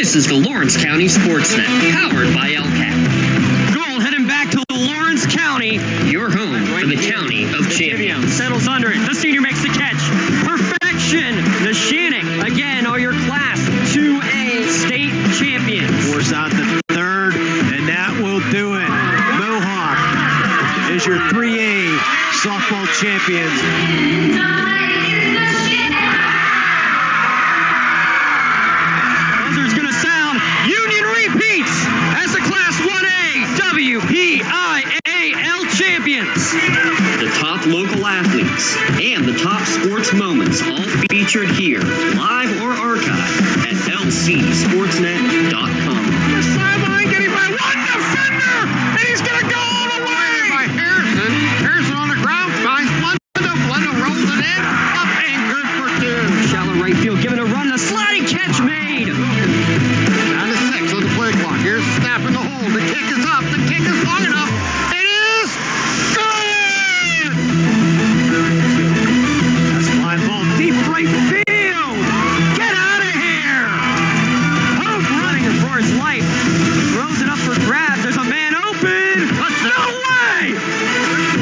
This is the Lawrence County SportsNet, powered by LCAT. Goal heading back to Lawrence County. Your home for the County of Champions. Settles under it. The senior makes the catch. Perfection. Neshannock, again, are your Class 2A state champions. Force out the third, and that will do it. Mohawk is your 3A softball champions. Buzzer's going to sound. Union repeats as the Class 1A WPIAL champions. The top local athletes and the top sports moments all featured here, live or archived at lcsportsnet.com. The sideline getting by one defender, and he's going to go all the way. By Harrison. Harrison on the ground, finds Blendo. Blendo rolls it in, up and good for two. Shallow right field, giving a run, a sliding catch made. Down to 6 on the play clock. Here's the snap in the hole. The kick is up. The kick is long enough. It is good. That's a fly ball deep right field. Get out of here. Hope running for his life. Throws it up for grabs. There's a man open. No way.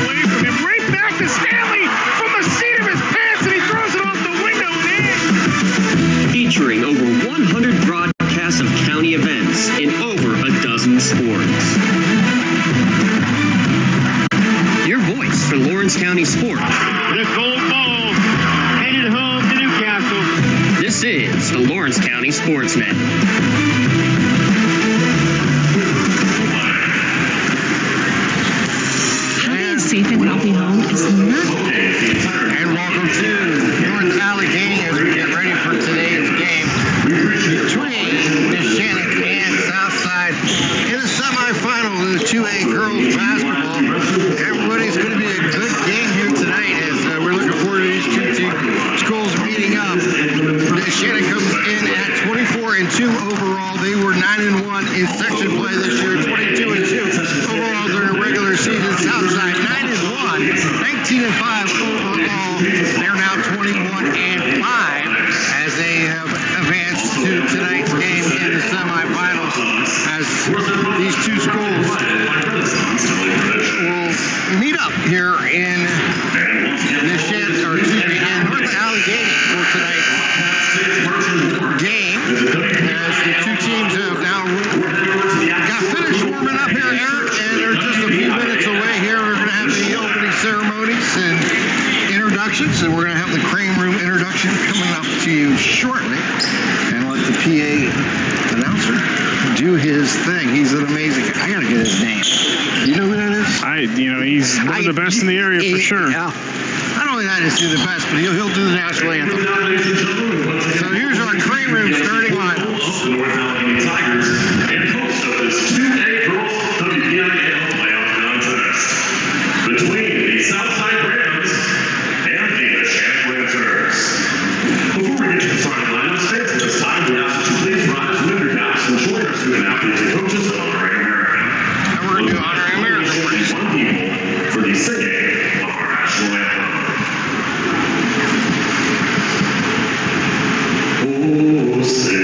Away from him, right back to Stanley from the seat of his pants, and he throws it off the window and in. Featuring over 100 broadcasts of county events in over a dozen sports. Your voice for Lawrence County sports. The gold ball headed home to Newcastle. This is the Lawrence County SportsNet. Having a safe and healthy home is not. And welcome to North Allegheny as we get ready for today's game between Neshannock and Southside in the semifinal of the 2A girls basketball. Everybody's going to be a good game here tonight as we're looking forward to these two schools meeting up. Neshannock comes in at 24-2 overall. They were 9-1 in section play this year, 22-2 overall during the regular season. Southside 9-1, 19-5 overall. They're now 21-5 as they have advanced to tonight's game in the semifinals. As these two schools will meet up here in North Allegheny for tonight's game. As the two teams have now got finished warming up here, Eric, and they're just a few minutes away here. We're going to have the opening ceremonies and introductions, and we're going to have the Crane Room introduction coming up to you shortly. And let the PA announcer do his thing. He's an amazing guy. I got to get his name. You know who that is? He's one of the best in the area for sure. Yeah. Not only that, he's the best, but he'll do the national anthem. So here's our Crane Room starting lineup. The North Allegheny Tigers and host of this 2A girls WPIAL playoff contest between the Southside Rams and the Neshannock Lancers. Before we get to the starting lineup, fans at this time, we ask that you please rise from your couch and join our student athletes and coaches honoring America. And we're going to do honoring America. One people for the singing of our national anthem. Oh, say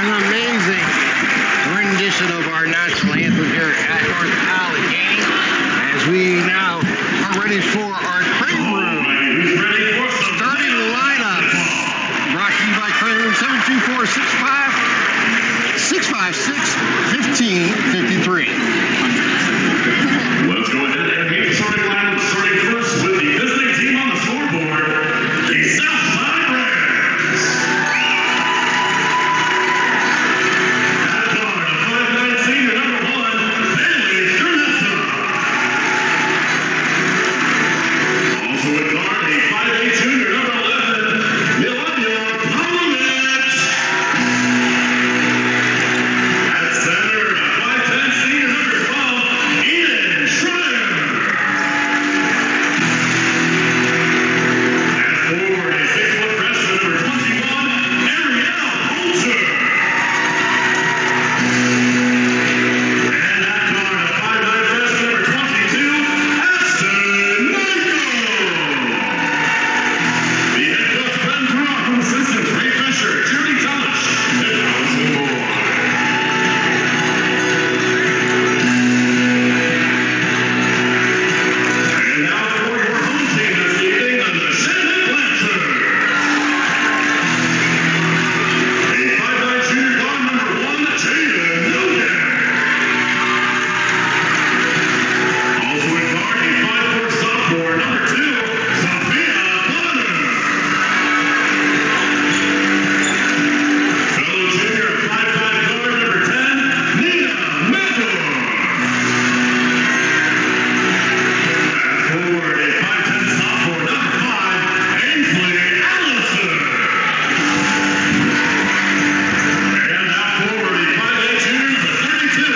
an amazing rendition of our national anthem here at North Allegheny as we now are ready for our training room. Starting the lineups. Brought to you by training room 724-656-1553. Let's go ahead and get the starting lineup. Starting first with the visiting team on the scoreboard, the Southside Rams. At guard, the 5'9" number 1, Bailey Jernessa. Also at guard, the 5'8" junior number 11, Milania Pavlovich. At center, the 5'10" senior number 12, Eden Schreier. At forward, a 6-foot freshman number 21, Ariel Holzer. And at guard, a 5'9" freshman number 22, Ashton Michael. The head coach, Ben Brock, from assistants, Ray Fisher, Judy Touch, and Allison Moore. And now for your home team this evening, the Neshannock Lancers. A 5'9" junior guard number 1, Jaden Nugent. Also at guard, a 5'4" sophomore number 2, Sophia Bonner. Fellow junior, 5'5" guard number 10, Nina Mendel. At forward, a 5'10" sophomore number 5, Ainsley Allison. And at forward, a 5'8" junior number 32,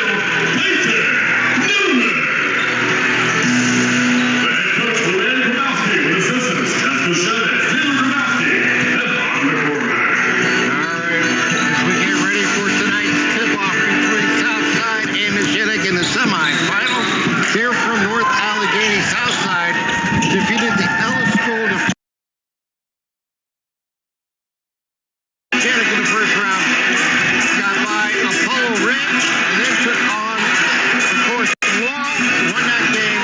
Peyton Newman. The head coach, Luann Grabowski, with assistants, Jessica Chavez, Taylor Grabowski, and Bob McCormack. Alright, as we get ready for tonight's tip-off between Southside and Neshannock in the semifinal, here from North Allegheny, Southside defeated the Ellis School to Neshannock in the first round. Got by Apollo Ridge and then took on, of course, Wall, won that game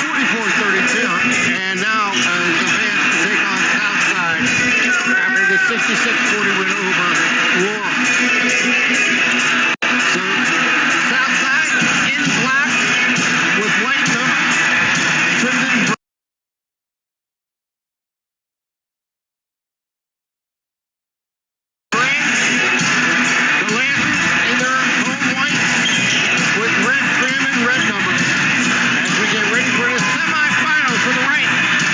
44-32. And now the fans take on Southside after the 66-40 win over Laurel. So Southside in black with white numbers, crimson brand. The Lancers in their home white with red trim and red numbers. As we get ready for the semifinals for the right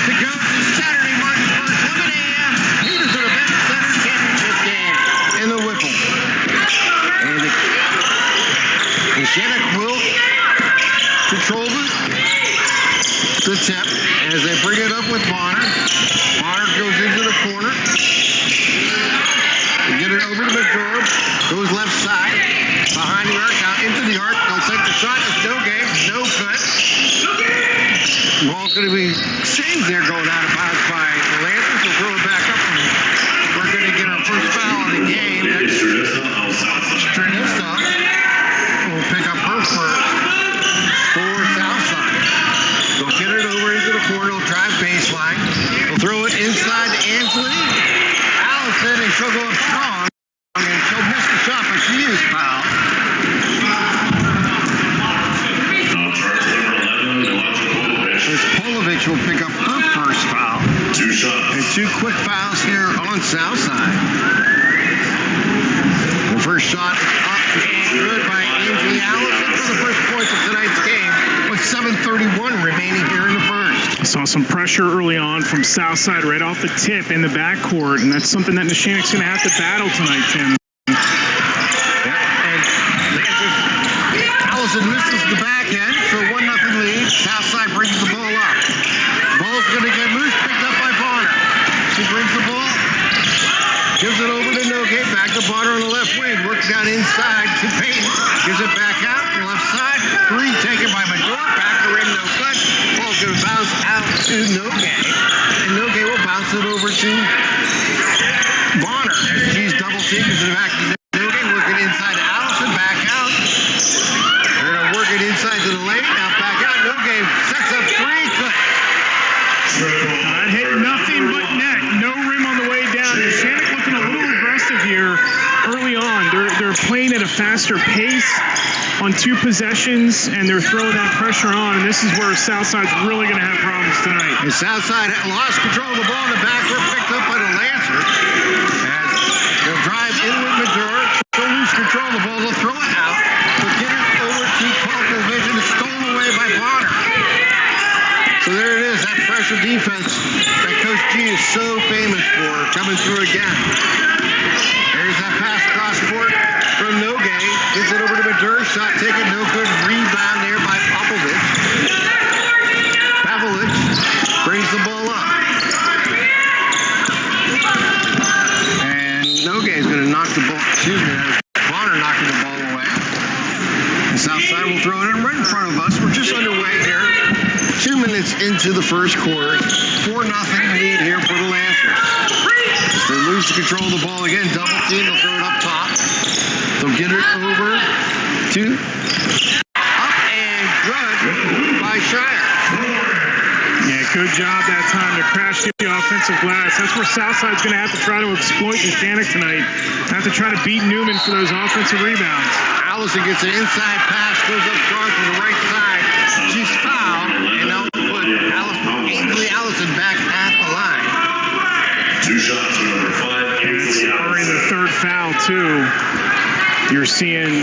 to go to Saturday, March 1st, 11 a.m. Peterson Event Center Championship game in the Whipple. And Neshannock will control the tip as they bring it up with Bonner. Bonner goes into the corner. They get it over to McDorb. Goes left side. Behind the arc, out into the arc. They'll take the shot. It's no game. No good. Ball's going to be exchanged there going out of bounds by the Lancers. We'll throw it back up. And we're going to get our first foul of the game. That's Stranissa will pick up her first for Southside. They'll get it over into the corner. They'll drive baseline. They'll throw it inside to Ansley. Allison, and she'll go up strong. And she'll miss the shot, but she is fouled. As Polovich will pick up her first foul. 2 shots. And 2 quick fouls here on Southside. The first shot up and good by Ainsley Allison for the first points of tonight's game with 7:31 remaining here in the first. Saw some pressure early on from Southside right off the tip in the backcourt, and that's something that Neshannock's going to have to battle tonight, Tim. Allison misses the backhand, so 1-0 lead. Southside brings the ball up. Ball's going to get loose, picked up by Bonner. She brings the ball, gives it over to Nogate, back to Bonner on the left wing. Works down inside to Payton. Gives it back out on the left side. 3 taken by Medor. Back to rim, no good. Ball's going to bounce out to Nogate. And Nogate will bounce it over to Bonner. As she's double teamed, gives it back to Nogate. Working they're playing at a faster pace on 2 possessions, and they're throwing that pressure on, and this is where Southside's really going to have problems tonight. And Southside lost control of the ball in the backcourt, picked up by the Lancers. As they'll drive in with Maduro, they'll lose control of the ball, they'll throw it out, they'll get it over to Paul's vision, it's stolen away by Bonner. So there it is, that pressure defense that Coach G is so famous for, coming through again. There's that pass across court from Nogay. Gets it over to Maduro. Shot taken, no good. Rebound there by Pavlovich. Pavlovich brings the ball up. And Nogay is going to knock the ball. Bonner knocking the ball away. And Southside will throw it in right in front of us. We're just underway here. 2 minutes into the first quarter. 4-0 lead here for the Lancers. They lose the control of the ball again. Double team. They'll throw it up top. They'll get it over to up and good by Shire. Yeah, good job that time to crash the offensive glass. That's where Southside's going to have to try to exploit Neshannock tonight. Have to try to beat Newman for those offensive rebounds. Allison gets an inside pass, goes up strong to the right side. She's fouled, and they'll put Ainsley Allison back at the line. 2 shots for number 5. It's already the 3rd foul, too. You're seeing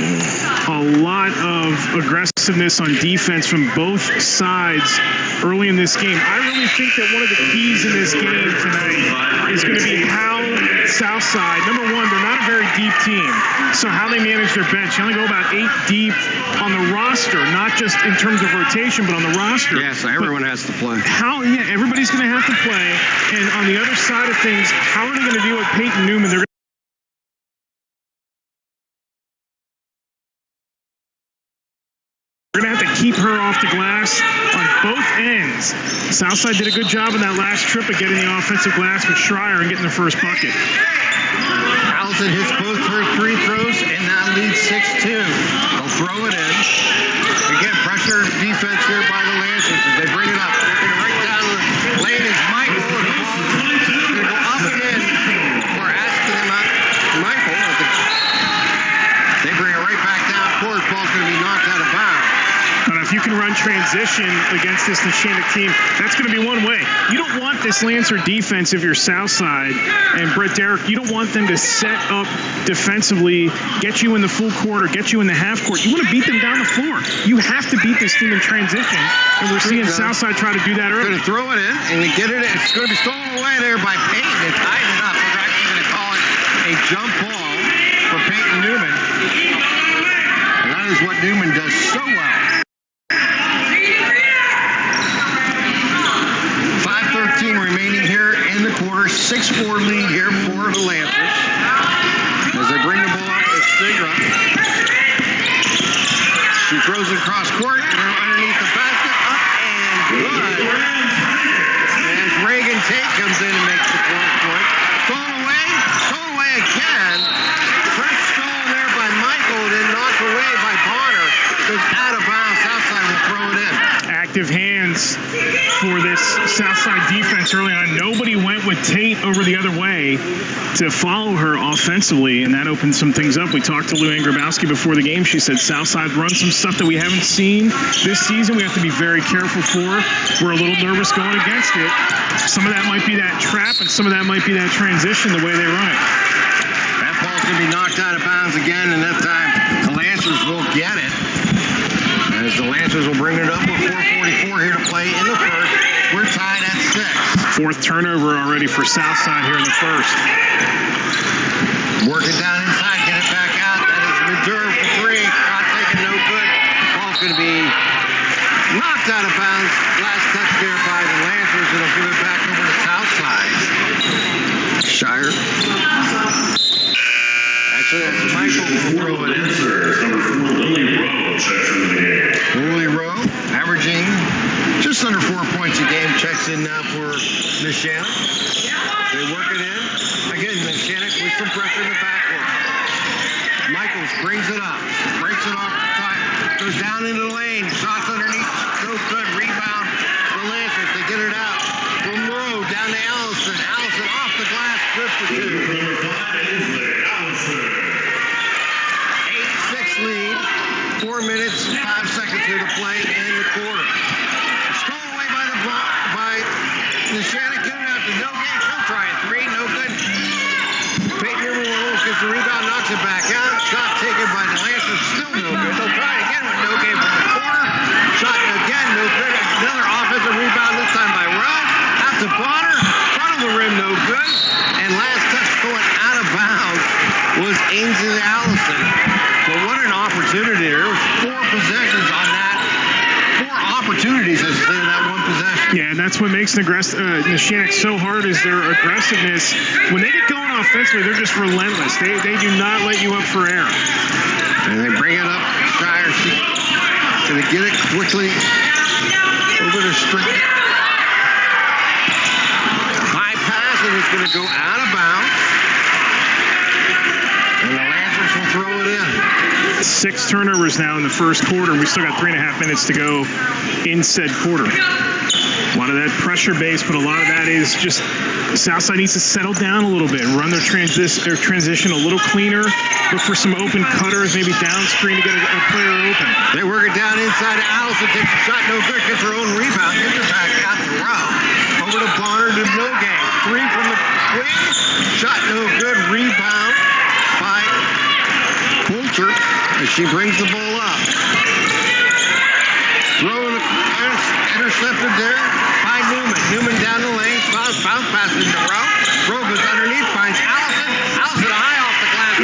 a lot of aggressiveness on defense from both sides early in this game. I really think that one of the keys in this game tonight is going to be how Southside, number one, they're not a very deep team, so how they manage their bench. They only go about 8 deep on the roster, not just in terms of rotation, but on the roster. Yeah, so everyone has to play. Everybody's going to have to play. And on the other side of things, how are they going to deal with Peyton Newman? They're going to have to keep her off the glass on both ends. Southside did a good job on that last trip of getting the offensive glass with Schreier and getting the first bucket. Allison hits both her free throws and now leads 6-2. They'll throw it in. Again, pressure defense here by the Lancers as they bring it up. Looking right down the lane is Michael, and the ball is going to go up and in. We're asking them out. Michael, they bring it right back down court. Ball's going to be knocked out of bounds. But if you can run transition against this Neshannock team, that's going to be one way. You don't want this Lancer defense if you're Southside and Brett Derrick. You don't want them to set up defensively, get you in the full court or get you in the half court. You want to beat them down the floor. You have to beat this team in transition, and we're seeing Southside try to do that early. Going to throw it in and get it. It's going to be stolen away there by Peyton. It tied it up. We're actually going to call it a jump ball for Peyton Newman. And that is what Newman does so well. 5:13 remaining here in the quarter. 6-4 lead here for the Lancers. As they bring the ball up, it's Sigra. She throws it across court. Underneath the basket. Up and good. As Reagan Tate comes in and makes the point. Stolen away again. First stolen there by Michael, then knocked away by Bonner. Goes out of bounds. Southside will throw it in. Active hands for this Southside defense early on. Nobody went with Tate over the other way to follow her offensively, and that opened some things up. We talked to Lou Ann Grabowski before the game. She said Southside runs some stuff that we haven't seen this season. We have to be very careful for. We're a little nervous going against it. Some of that might be that trap, and some of that might be that transition, the way they run it. That ball's going to be knocked out of bounds again, and that time the Lancers will get it. As the Lancers will bring it up with 4:44 here to play in the first. We're tied at 6. 4th turnover already for Southside here in the first. Work it down inside, get it back out. That is Maduro for 3. Shot taken, no good. Ball's going to be knocked out of bounds. Last touch there by the Lancers. It'll give it back over to Southside. Shire. Actually, that's Michael will throw it in. Number 4, Lily Rowe checks into the game. Lily Rowe, averaging just under 4 points a game, checks in now for Neshannock. They work it in. Again, Neshannock with some pressure in the backcourt. Michaels brings it up, breaks it off the top, goes down into the lane, shots underneath, no good, rebound for Lancers. They get it out from Rowe down to Allison. Allison off the glass, good for 2. Number 5, Ainsley Allison. 4 minutes, 5 seconds here to play in the quarter. Stolen away by Neshannock. Good enough to no game. She'll try a three. No good. Peyton Newman gets the rebound, knocks it back out. Shot taken by the Lancers. Still no good. They'll try it again with no game from the corner. Shot again. No good. Another offensive rebound, this time by Rowe. Out to Bonner. Front of the rim, no good. And last touch going out of bounds was Ainsley Allison. But what an opportunity. There was 4 possessions on that. 4 opportunities instead of that 1 possession. Yeah, and that's what makes Neshannock so hard is their aggressiveness. When they get going offensively, they're just relentless. They do not let you up for air. And they bring it up. Shire, she's going to get it quickly over to Strickland. High pass, and it's going to go out of bounds. And the Lancers will throw it in. 6 turnovers now in the first quarter. We still got 3.5 minutes to go in said quarter. A lot of that pressure base, but a lot of that is just Southside needs to settle down a little bit, run their transition a little cleaner, look for some open cutters, maybe down screen to get a player open. They work it down inside. Allison takes a shot, no good, gets her own rebound, gets it back out to Rowe. Over to Bonner to no game. 3 from the wing, shot no good, rebound by Poulter as she brings the ball up. Throwing intercepted there by Newman. Newman down the lane, bounce pass into Rowe. Rowe goes underneath, finds Allison. Allison high off the glass.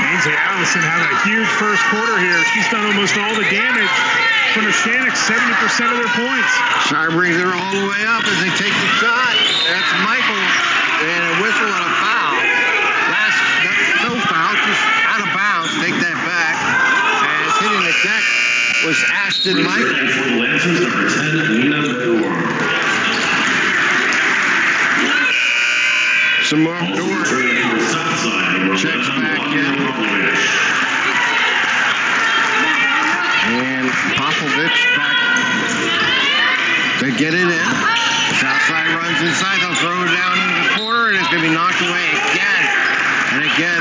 Ainsley Allison had a huge first quarter here. She's done almost all the damage for Neshannock, 70% of their points. Shire brings her all the way up as they take the shot. That's Michael, and a whistle and a foul. No foul, just out of bounds. Take that back. And it's hitting the deck was Ashton Michael. For the Lancers, number 10, Nina Door. Samar Door checks back in. And Popovich back to get it in. Southside runs inside. They'll throw it down into the corner, and it's going to be knocked away again. And again,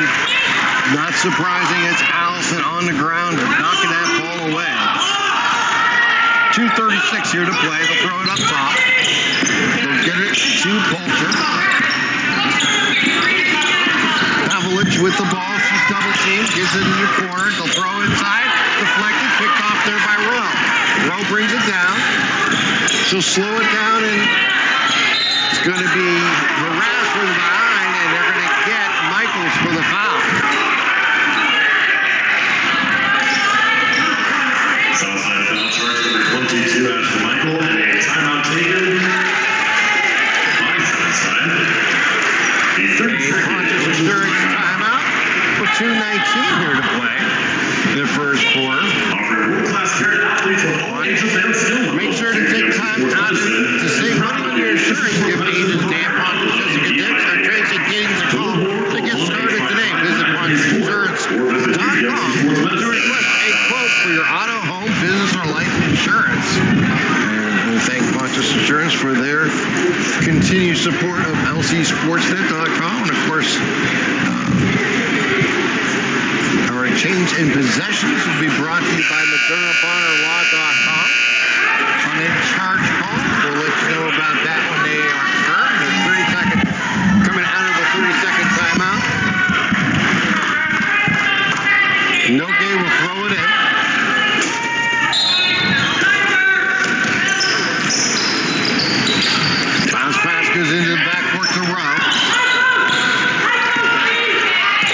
not surprising, it's Allison on the ground knocking that ball away. 2:36 here to play. They'll throw it up top. They'll get it to Poulter. Pavlich with the ball. She's double teamed. Gives it in the corner. They'll throw inside. Deflected. Picked off there by Rowe. Rowe brings it down. She'll slow it down, and it's going to be harassed from behind, and they're going to get Michaels for the foul. Southside foul charge number 22, Ashton Michael, and a timeout taken by Southside. The 30-second timeout for 2:19 here to play in the first quarter. Offering world-class care to athletes of all ages and skill. Make sure to take time out to save money on your insurance. Give me the Dan Pontus, Jessica Dix, or Tracy Giddings a call to get started today. Visit PontusInsurance.com to request a quote for your auto, home, business, or life insurance. And we thank Pontus Insurance for their continued support of LCSportsNet.com. And of course, our change in possessions will be brought to you by ModernBonnerLaw.com. On a charge call, we'll let you know about that when they are served. There's 30 seconds coming out of a 30-second timeout. Nogue will throw it in. Bounce pass goes into the backcourt to Rowe.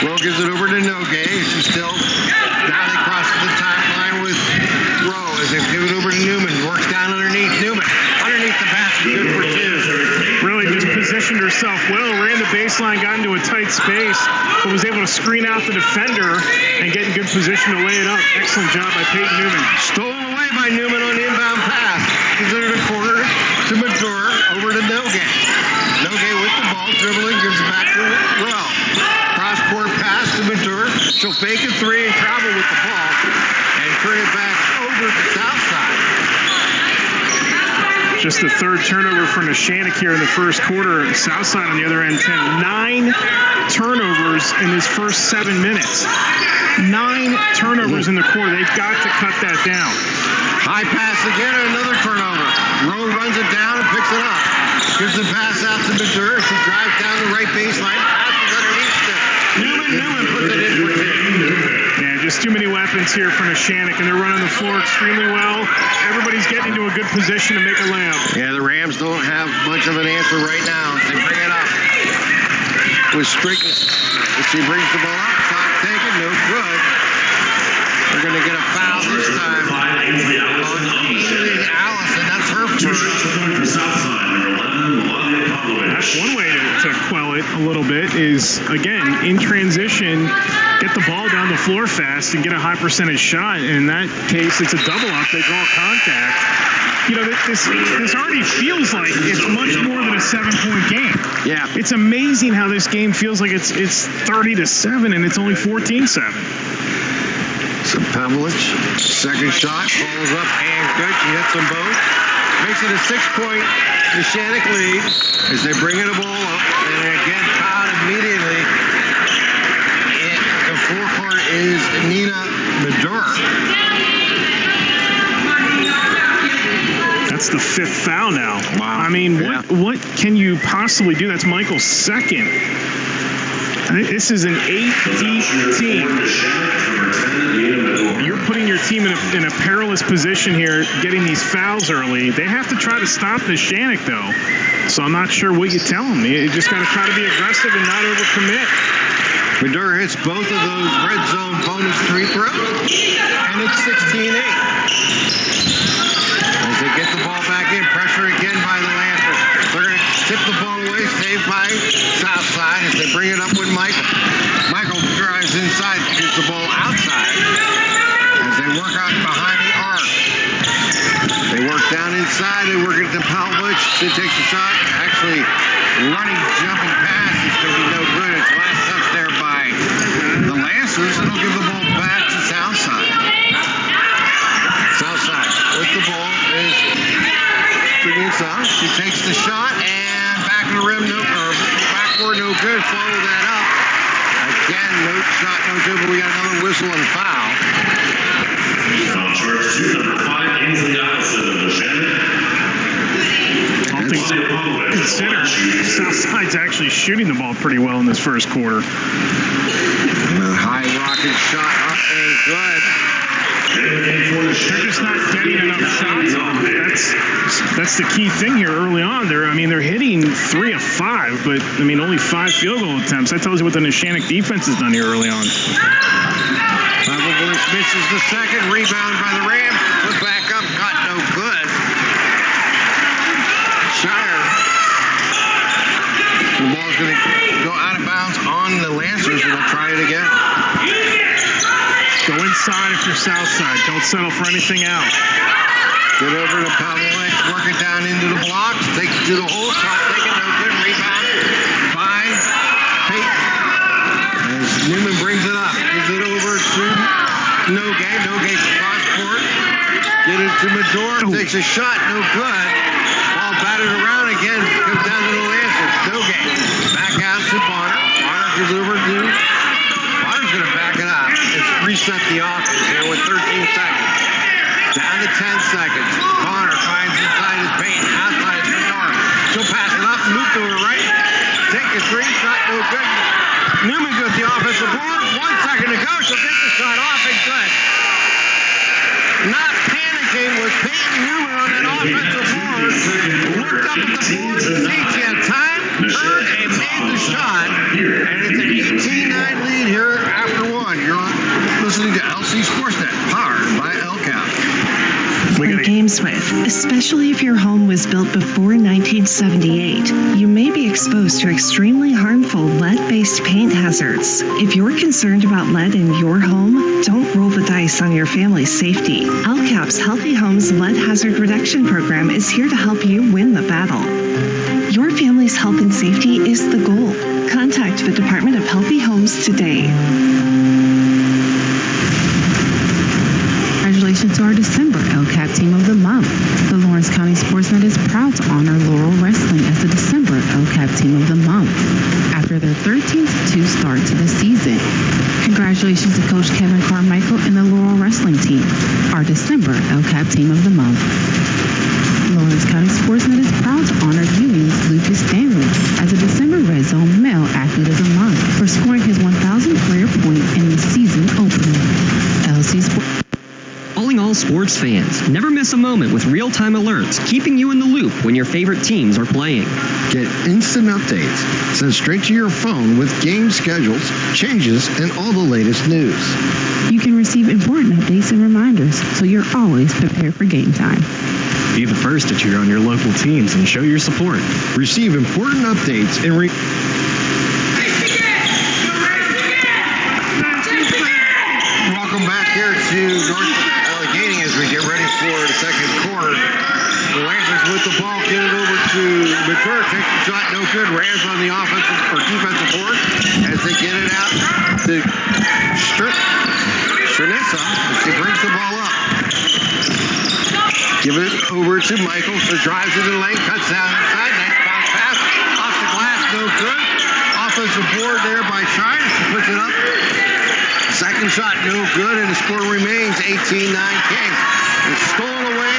Rowe gives it over to Nogue. She's still now they cross the timeline with Rowe as they give it over to Newman. Works down underneath Newman. Underneath the basket, good for 2. Really just positioned herself well, ran the baseline, got into a tight space, but was able to screen out the defender and get in good position to lay it up. Excellent job by Peyton Newman. Stolen away by Newman on the inbound pass. Gives it to the corner to Madura, over to Nogue. Nogue with the ball, dribbling, gives it back to Rowe. Cross-court pass to Madura. She'll fake a 3 and travel with the ball and turn it back over to Southside. Just the third turnover for Neshannock here in the first quarter. Southside on the other end, 9 turnovers in his first 7 minutes. 9 turnovers in the quarter. They've got to cut that down. High pass again, another turnover. Rowe runs it down and picks it up. Gives the pass out to Madur. She drives down the right baseline. Passes underneath it. Newman puts it in for 2. Yeah, just too many weapons here for Neshannock, and they're running the floor extremely well. Everybody's getting into a good position to make a layup. Yeah, the Rams don't have much of an answer right now as they bring it up. With Strickland, she brings the ball up. Shot taken, no good. They're going to get a foul this time. Allison, that's her first. That's one way to quell it a little bit is, again, in transition, get the ball down the floor fast and get a high percentage shot. And in that case, it's a double up. They draw contact. You know, this already feels like it's much more than a 7-point game. Yeah. It's amazing how this game feels like it's 30-7 and it's only 14-7. So Pavlich, second shot, falls up and good. She hits them both. Makes it a 6-point Neshannock lead as they bring the ball up. And again, fouled immediately. The forecourt is Nina Madur. That's the 5th foul now. Wow. I mean, what can you possibly do? That's Michael's second. This is an 8-deep team. You're putting your team in a perilous position here, getting these fouls early. They have to try to stop Neshannock, though. So I'm not sure what you tell them. You just got to try to be aggressive and not overcommit. Madur hits both of those red zone bonus free throws, and it's 16-8. As they get the ball back in, pressure again by the Lancers. They're going to tip the ball away, saved by Southside as they bring it up with Michael. Michael drives inside, gets the ball outside as they work out behind the arc. They work down inside, they work it to Pavlich. She takes a shot, actually running, jumping pass. It's going to be no good. It's last touch there by the Lancers, and they'll give the ball back to Southside. Southside with the ball is she takes the shot and back of the rim, backward, no good. Follow that up. Again, no shot, no good, but we got another whistle and foul. Foul charge to number 5, Ainsley Allison of Neshannock. All things considered, Southside's actually shooting the ball pretty well in this first quarter. High rocket shot up and good. They're just not getting enough shots off. That's the key thing here early on. They're hitting 3 of 5, but only 5 field goal attempts. That tells you what the Neshannock defense has done here early on. Pavlich misses the second, rebound by the Rams. Put back up, got no good. Shire. The ball's going to go out of bounds on the Lancers, and they'll try it again. Go inside if you're Southside. Don't settle for anything else. Get over to Pavlich, work it down into the blocks, takes it to the hole, shot taken, no good, rebound by Peyton. As Newman brings it up, gives it over to Nogay. Nogay cross court, get it to Madur, takes a shot, no good. Ball batted around again, comes down to the Lancers. Nogay back out to Bonner. Bonner gives it over to Bonner's going to back it up. It's reset the offense here with 13 seconds. Down to 10 seconds. Bonner finds inside his paint. Outside is Madur. She'll pass it up. Move to her right. Take a 3. Shot no good. Newman goes the offensive board. 1 second to go. She'll get the shot off and good. Not panicking with Peyton Newman on that offensive board. Looked up at the board. See she had time. Turned and made the shot. And it's an 18-9 lead here after 1. You're listening to LC SportsNet, powered by LCAP. Play games with, especially if your home was built before 1978. You may be exposed to extremely harmful lead-based paint hazards. If you're concerned about lead in your home, don't roll the dice on your family's safety. LCAP's Healthy Homes Lead Hazard Reduction Program is here to help you win the battle. Your family's health and safety is the goal. Contact the Department of Healthy Homes today. Congratulations to our December LCAP Team of the Month. The Lawrence County SportsNet is proud Team of the Month after their 13-2 start to the season. Congratulations to Coach Kevin Carmichael and the Laurel Wrestling Team, our December LCAP Team of the Month. Lawrence County SportsNet is proud to honor Ewing's Lucas Stanley as a December Red Zone Male Athlete of the Month for scoring his 1,000th career point in the season opener. LC Sports. Calling all sports fans. Never miss a moment with real-time alerts, keeping you in the loop when your favorite teams are playing. Get instant updates sent straight to your phone with game schedules, changes, and all the latest news. You can receive important updates and reminders, so you're always prepared for game time. Be the first to cheer on your local teams and show your support. Receive important updates and Welcome back here to North Allegheny as we get ready for the second quarter. The Lancers with the ball, get it over to McClure. Takes the shot, no good. Rams on the offensive or defensive board as they get it out to Shanissa as she brings the ball up. Give it over to Michaels, who drives into the lane, cuts down inside. Nice bounce pass off the glass, no good. Offensive board there by Shine. She puts it up. Second shot, no good, and the score remains 18-9 Kings. It's stolen away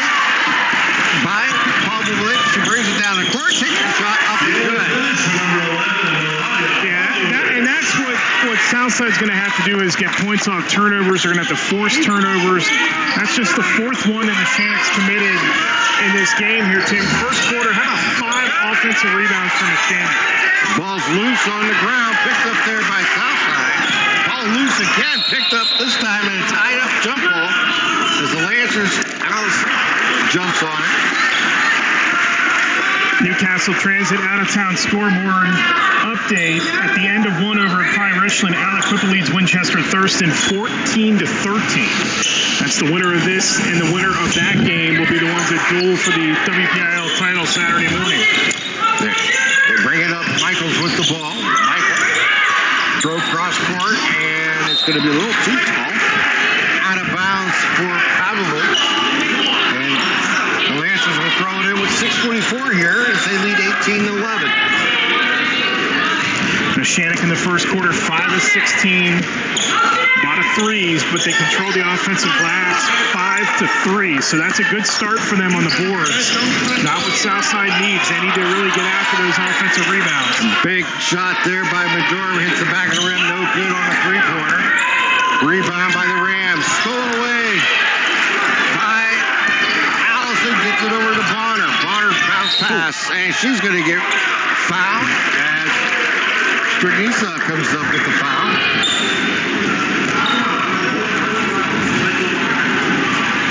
by Paul Blitz. She brings it down the court, takes the shot up and good. Yeah, and that's what Southside's going to have to do is get points off turnovers. They're going to have to force turnovers. That's just the fourth one that Neshannock's committed in this game here, Tim. First quarter, how about 5 offensive rebounds from Neshannock? Ball's loose on the ground, picked up there by Southside. Ball loose again, picked up this time in a tied-up jump ball as the Lancers jumps on it. Newcastle Transit out-of-town scoreboard update. At the end of one over at Pine Richland, Aliquippa leads Winchester Thurston 14-13. That's the winner of this, and the winner of that game will be the ones that duel for the WPIAL title Saturday morning. They bring it up. Michaels with the ball. Michael drove cross court, and it's going to be a little too tall. Out of bounds for Pavlovich. And the Lancers will throw it in with 6:24 here as they lead 18-11. Neshannock in the first quarter, 5 of 16. A lot of threes, but they control the offensive glass 5-3. So that's a good start for them on the boards. Not what Southside needs. They need to really get after those offensive rebounds. Big shot there by Major. Hits the back of the rim. No good on the three-pointer. Rebound by the Rams. Stolen away by Allison. Gets it over to Bonner. Bonner bounce pass. And she's going to get fouled as Strinisa comes up with the foul.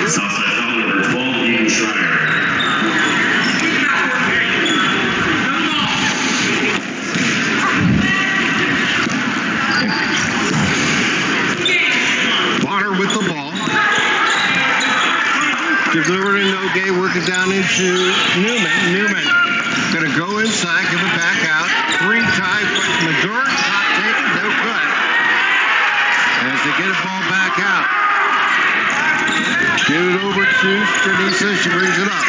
Southside foul number 12, Eden Schreier. Bonner with the ball. Gives it over to Nogue, working down into Newman. Newman gonna go inside, give it back out. 3-tie Major, top taken, no good. As they get the ball back out. Get it over to Strinisa, she brings it up.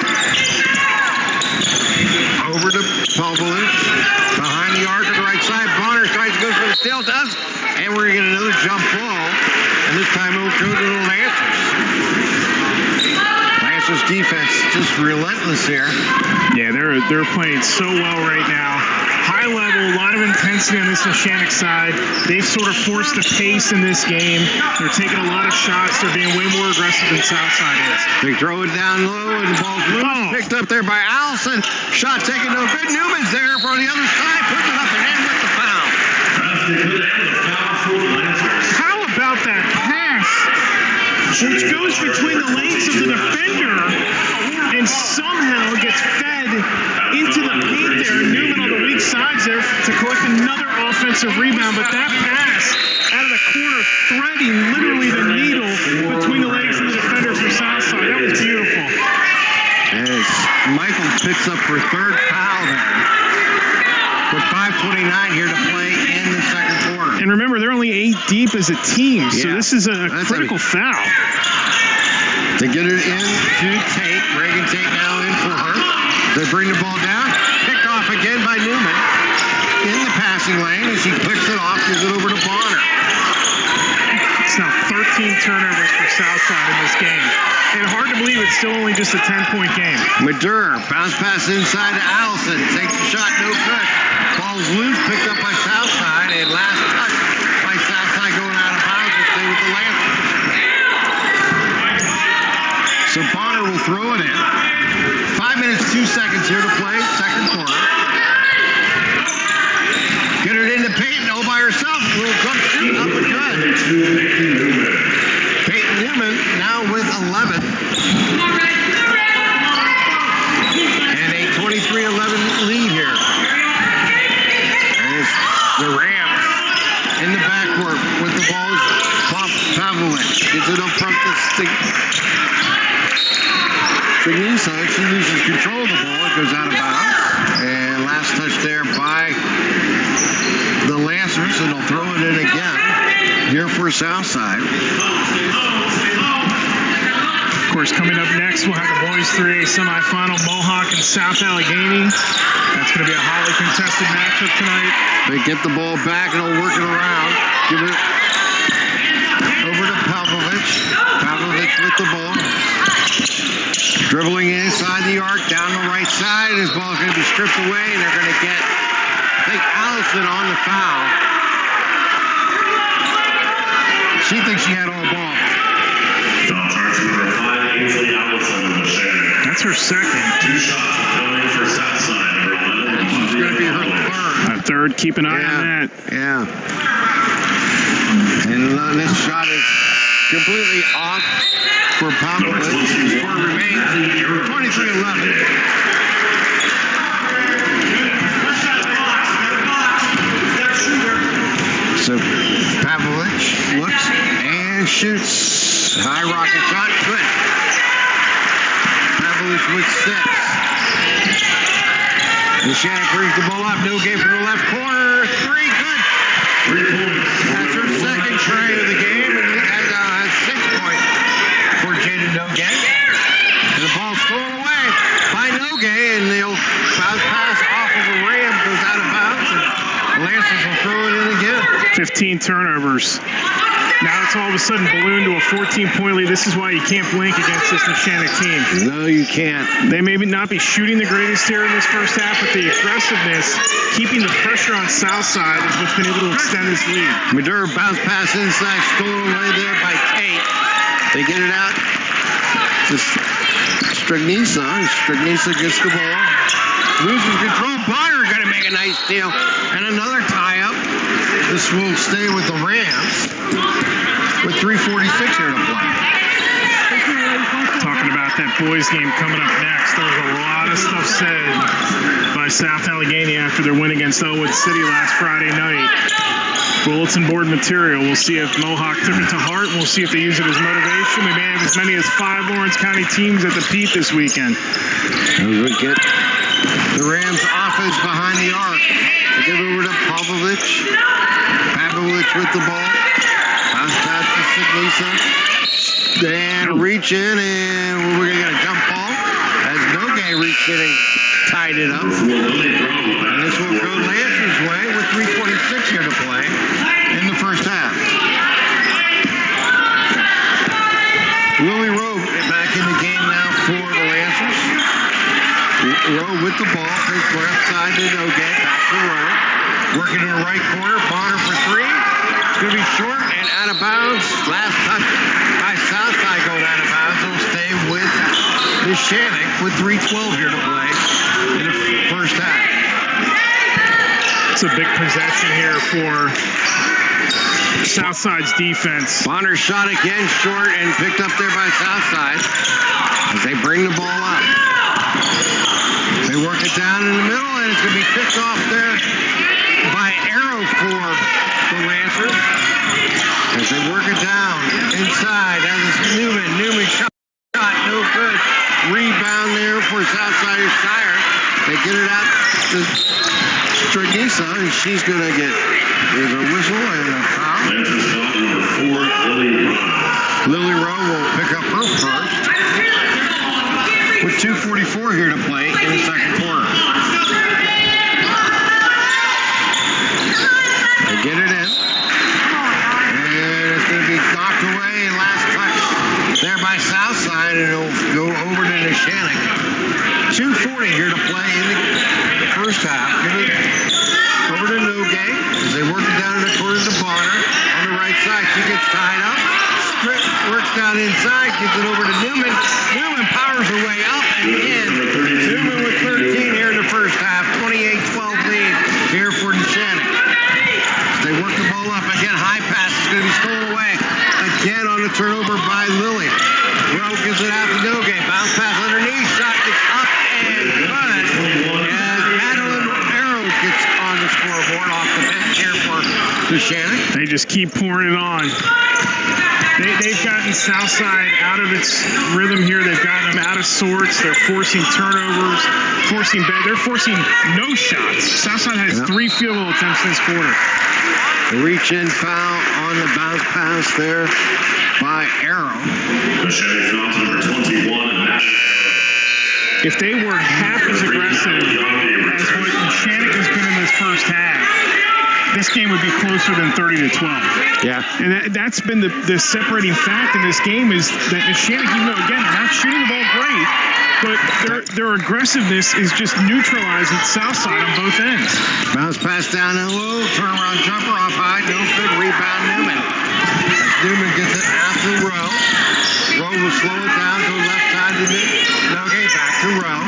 Over to Pavlovich. Behind the arc on the right side. Bonner tries to go for the steal, does. And we're going to get another jump ball. And this time it will go to the Lancers. Lancers defense just relentless here. Yeah, they're playing so well right now. High level, a lot of intensity on this Neshannock side. They've sort of forced the pace in this game. They're taking a lot of shots. They're being way more aggressive than Southside is. They throw it down low and the ball's loose. Picked up there by Allison. Shot taken no good. Newman's there for the other side. Puts it up and in with the foul. How about that pass, which goes between the legs of the defender and somehow gets fed into the paint there. Newman on the weak sides there to collect another offensive rebound, but that pass out of the corner, threading literally the needle between the legs of the defender for Southside. That was beautiful. As Michael picks up her third foul there. With 5:29 here to play in the second quarter. And remember, they're only 8 deep as a team, so this is a critical foul. They get it in to Tate. Reagan Tate now in for her. They bring the ball down. Picked off again by Newman. in the passing lane as he clicks it off, gives it over to Bonner. It's now 13 turnovers for Southside in this game. And hard to believe it's still only just a 10-point game. Madur, bounce pass inside to Allison. Takes the shot, no good. Ball's loose, picked up by Southside, and last touch by Southside going out of bounds to stay with the Lancers. So Bonner will throw it in. 5 minutes, 2 seconds here to play, second quarter. Get it into Peyton all by herself. Little jump shoot, up and good. Peyton Newman now with 11. And a 23-11 lead here. And it's the Rams in the backcourt with the ball. Pavlovich gets it up front to Stignisa. She loses control of the ball. It goes out of bounds. And last touch there by the Lancers, and they'll throw it in again here for Southside. Of course, coming up next, we'll have the boys 3A semifinal, Mohawk and South Allegheny. That's going to be a highly contested matchup tonight. They get the ball back, and they'll work it around. Give it over to Pavlovich. Pavlovich with the ball. Dribbling inside the arc, down the right side. His ball's going to be stripped away, and they're going to get, I think, Allison on the foul. She thinks she had all ball. Foul charge number 5, Ainsley Allison in the Shannock. That's her second. 2 shots coming for Southside, number 11. It's going to be her third. A third, keep an eye on that. Yeah. And this shot is completely off for Pavlovich. Score remains 23-11. So Pavlovich looks and shoots. High rocket shot, good. Pavlovich with 6. Neshannock brings the ball up. No game from the left corner. 3, good. 3 points. That's her second try of the game, and has 6 points for Jaden Nogue. And the ball's thrown away by Nogue, and they'll bounce pass off of the Ram, goes out of bounds, and the Lancers will throw it in again. 15 turnovers. Now it's all of a sudden ballooned to a 14-point lead. This is why you can't blink against this Neshannock team. No, you can't. They may not be shooting the greatest here in this first half, but the aggressiveness, keeping the pressure on Southside is what's been able to extend this lead. Madur bounce pass inside, stolen away there by Tate. They get it out to Stignisa. Stignisa gets the ball. Loses control. Bonner going to make a nice steal. And another tie-up. This will stay with the Rams with 3:46 here to play. Talking about that boys game coming up next, there was a lot of stuff said by South Allegheny after their win against Elwood City last Friday night. Bulletin board material. We'll see if Mohawk took it to heart, and we'll see if they use it as motivation. We may have as many as 5 Lawrence County teams at the Pete this weekend. We get the Rams offense behind the arc. They give it over to Pavlovich. Pavlovich with the ball. Bounce pass to Stignisa. And reach in, and we're going to get a jump ball as Nogue reached in and tied it up. And this will go Lancers' way with 3:26 here to play in the first half. Lily Rowe back in the game now for the Lancers. Rowe with the ball, takes left side to Nogue, back to Rowe. Working in the right corner, Bonner for 3. It's going to be short and out of bounds. Last touch by Southside going out of bounds. It'll stay with Neshannock with 3:12 here to play in the first half. It's a big possession here for Southside's defense. Bonner shot again short and picked up there by Southside as they bring the ball up. They work it down in the middle, and it's going to be picked off there by Arrow for the Lancers. As they work it down inside, as it's Newman. Newman shot, no good. Rebound there for Southside is tired. They get it out to Stignisa, and she's going to get, there's a whistle and a foul. Lancers foul number 4, Lily Rowe. Lily Rowe will pick up her first. With 2:44 here to play in the second quarter. 2:40 here to play in the first half. Give it over to Nogay as they work it down in the corner to Bonner on the right side. She gets tied up. Works down inside, gives it over to Newman. Newman powers her way up and in. Newman with 13 here in the first half. 28-12 lead here for Neshannock. They work the ball up again. High pass is going to be stolen away. Again on the turnover by Lilly. Rowe gives it out to Nogay. Bounce pass underneath. Shot gets up and good. As Madeline Arrow gets on the scoreboard off the bench here for Neshannock. They just keep pouring it on. They've gotten Southside out of its rhythm here. They've gotten them out of sorts. They're forcing turnovers, they're forcing no shots. Southside has 3 field goal attempts this quarter. The reach-in foul on the bounce pass there by Arrow. Number 21. If they were half as aggressive as what Neshannock has been in this first half, this game would be closer than 30-12. Yeah. And that's been the separating fact in this game is that Neshannock, even though, again, they're not shooting the ball great, but their aggressiveness is just neutralizing Southside on both ends. Bounce pass down and low. Turnaround jumper off high. No good. Rebound Newman. As Newman gets it after Rowe. Rowe will slow it down to the left side to Nogay. Back to Rowe.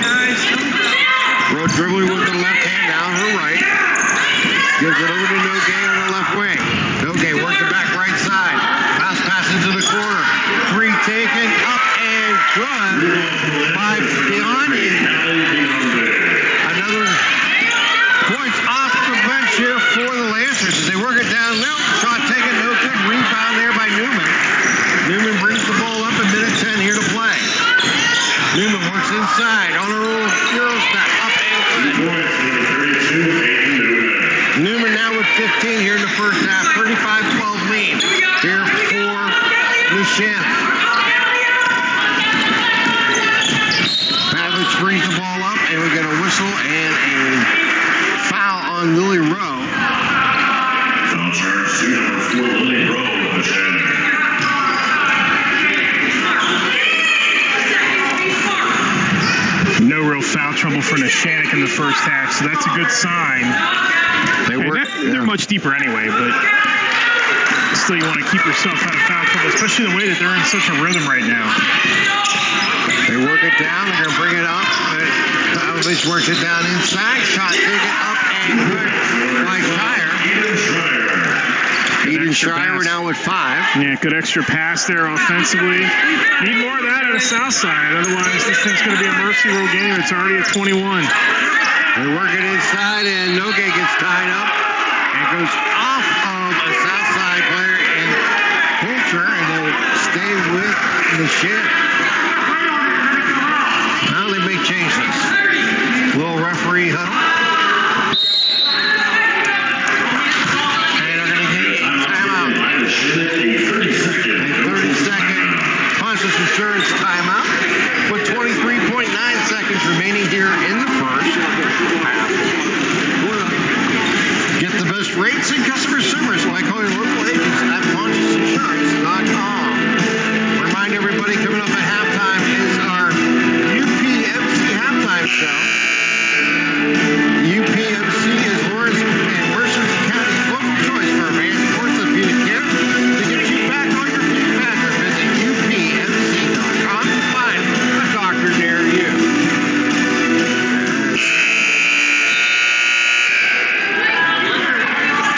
Rowe dribbling with the left hand. Now her right. Gives it over to Nogay on the left wing. Nogay working back right side. Bounce pass into the corner. 3 taken up and good by Biondi. Another points off the bench here for the Lancers as they work it down low. Shot taken, no good. Rebound there by Newman. Newman brings the ball up, a minute 10 here to play. Newman works inside on a Euro step, up and good. Newman now with 15 here in the first half. 35-12 lead here for Neshannock. Pavlich brings the ball up, and we get a whistle and a foul on Lily Rowe. Foul charge to number 4, Lily Rowe, Neshannock. No real foul trouble for Neshannock in the first half, so that's a good sign. They're much deeper anyway, but still you want to keep yourself out of foul trouble, especially the way that they're in such a rhythm right now. They work it down. They're going to bring it up. Pavlich works it down inside. Shot taken up and good by Shire. Eden Shire now with 5. Yeah, good extra pass there offensively. Need more of that out of Southside. Otherwise, this thing's going to be a mercy rule game. It's already at 21. They work it inside, and Nogay gets tied up and goes off of a Southside player in Poulter, and they'll stay with Neshannock. Now they make changes. Little referee huddle. And they're going to get a timeout. A 30-second Pontus Insurance timeout with 23.9 seconds remaining here in the first half. Get the best rates and customer service by calling local agents at PontusInsurance.com. Remind everybody, coming up at halftime is our UPMC halftime show. UPMC is Lawrence and Mercer County's local choice for advanced orthopedic care. To get you back on your feet faster, visit UPMC.com to find a doctor near you.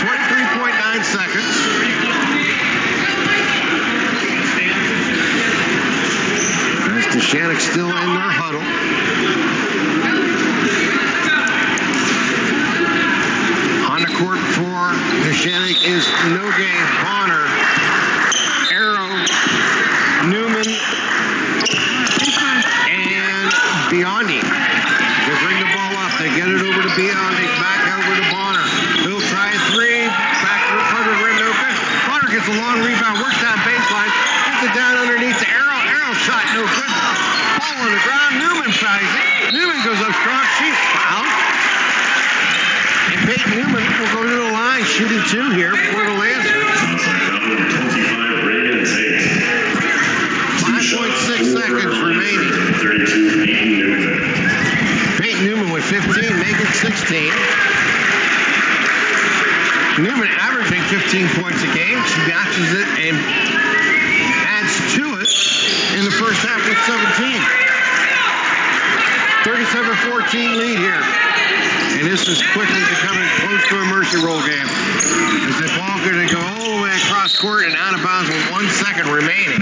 23.9 seconds. As Neshannock still in their huddle. On the court for Neshannock is Nogay, Bonner, Arrow, Newman, and Biondi. They bring the ball up. They get it over to Biondi. Back over to Bonner. He'll try a 3. Back to the front of the rim. No good. Bonner gets a long rebound. Works down baseline. Gets it down underneath the Arrow. Arrow shot. No good. Ball on the ground. Newman tries it. Newman goes up strong. She's fouled. And Peyton Newman will go to the line. Shooting 2 here for the Lancers. Southside foul number 25, Reagan Tate. 5.6 seconds remaining. 32, Peyton Newman. Newman averaging 15 points a game. She matches it and adds to it in the first half with 17. 37-14 lead here. And this is quickly becoming close to a mercy roll game. As the ball going to go all the way across court and out of bounds with 1 second remaining.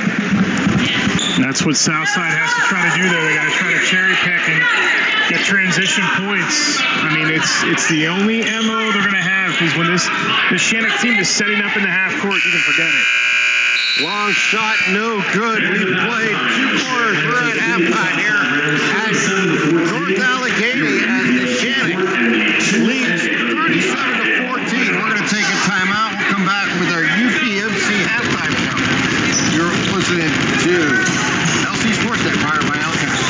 That's what Southside has to try to do there. They got to try to cherry pick and get transition points. I mean, it's the only MO they're going to have, because when this Neshannock team is setting up in the half court, you can forget it. Long shot, no good. We played 2 quarters. We're at halftime here at North Allegheny as Neshannock leads 37-14. We're going to take a timeout. We'll come back with our UPMC halftime show. You're listening to LC SportsNet, powered by LCAS.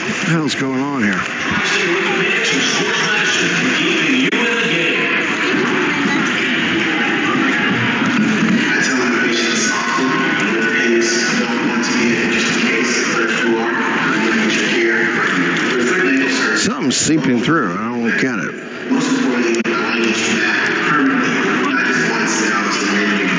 What the hell's going on here? Something's seeping through. I don't get it. Most importantly, I want to get you back permanently, not just once in hours and then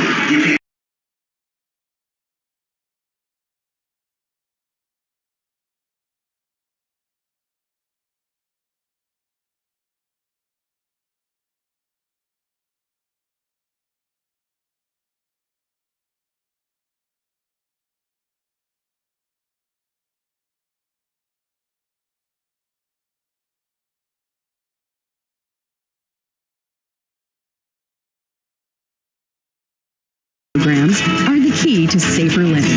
Programs are the key to safer living.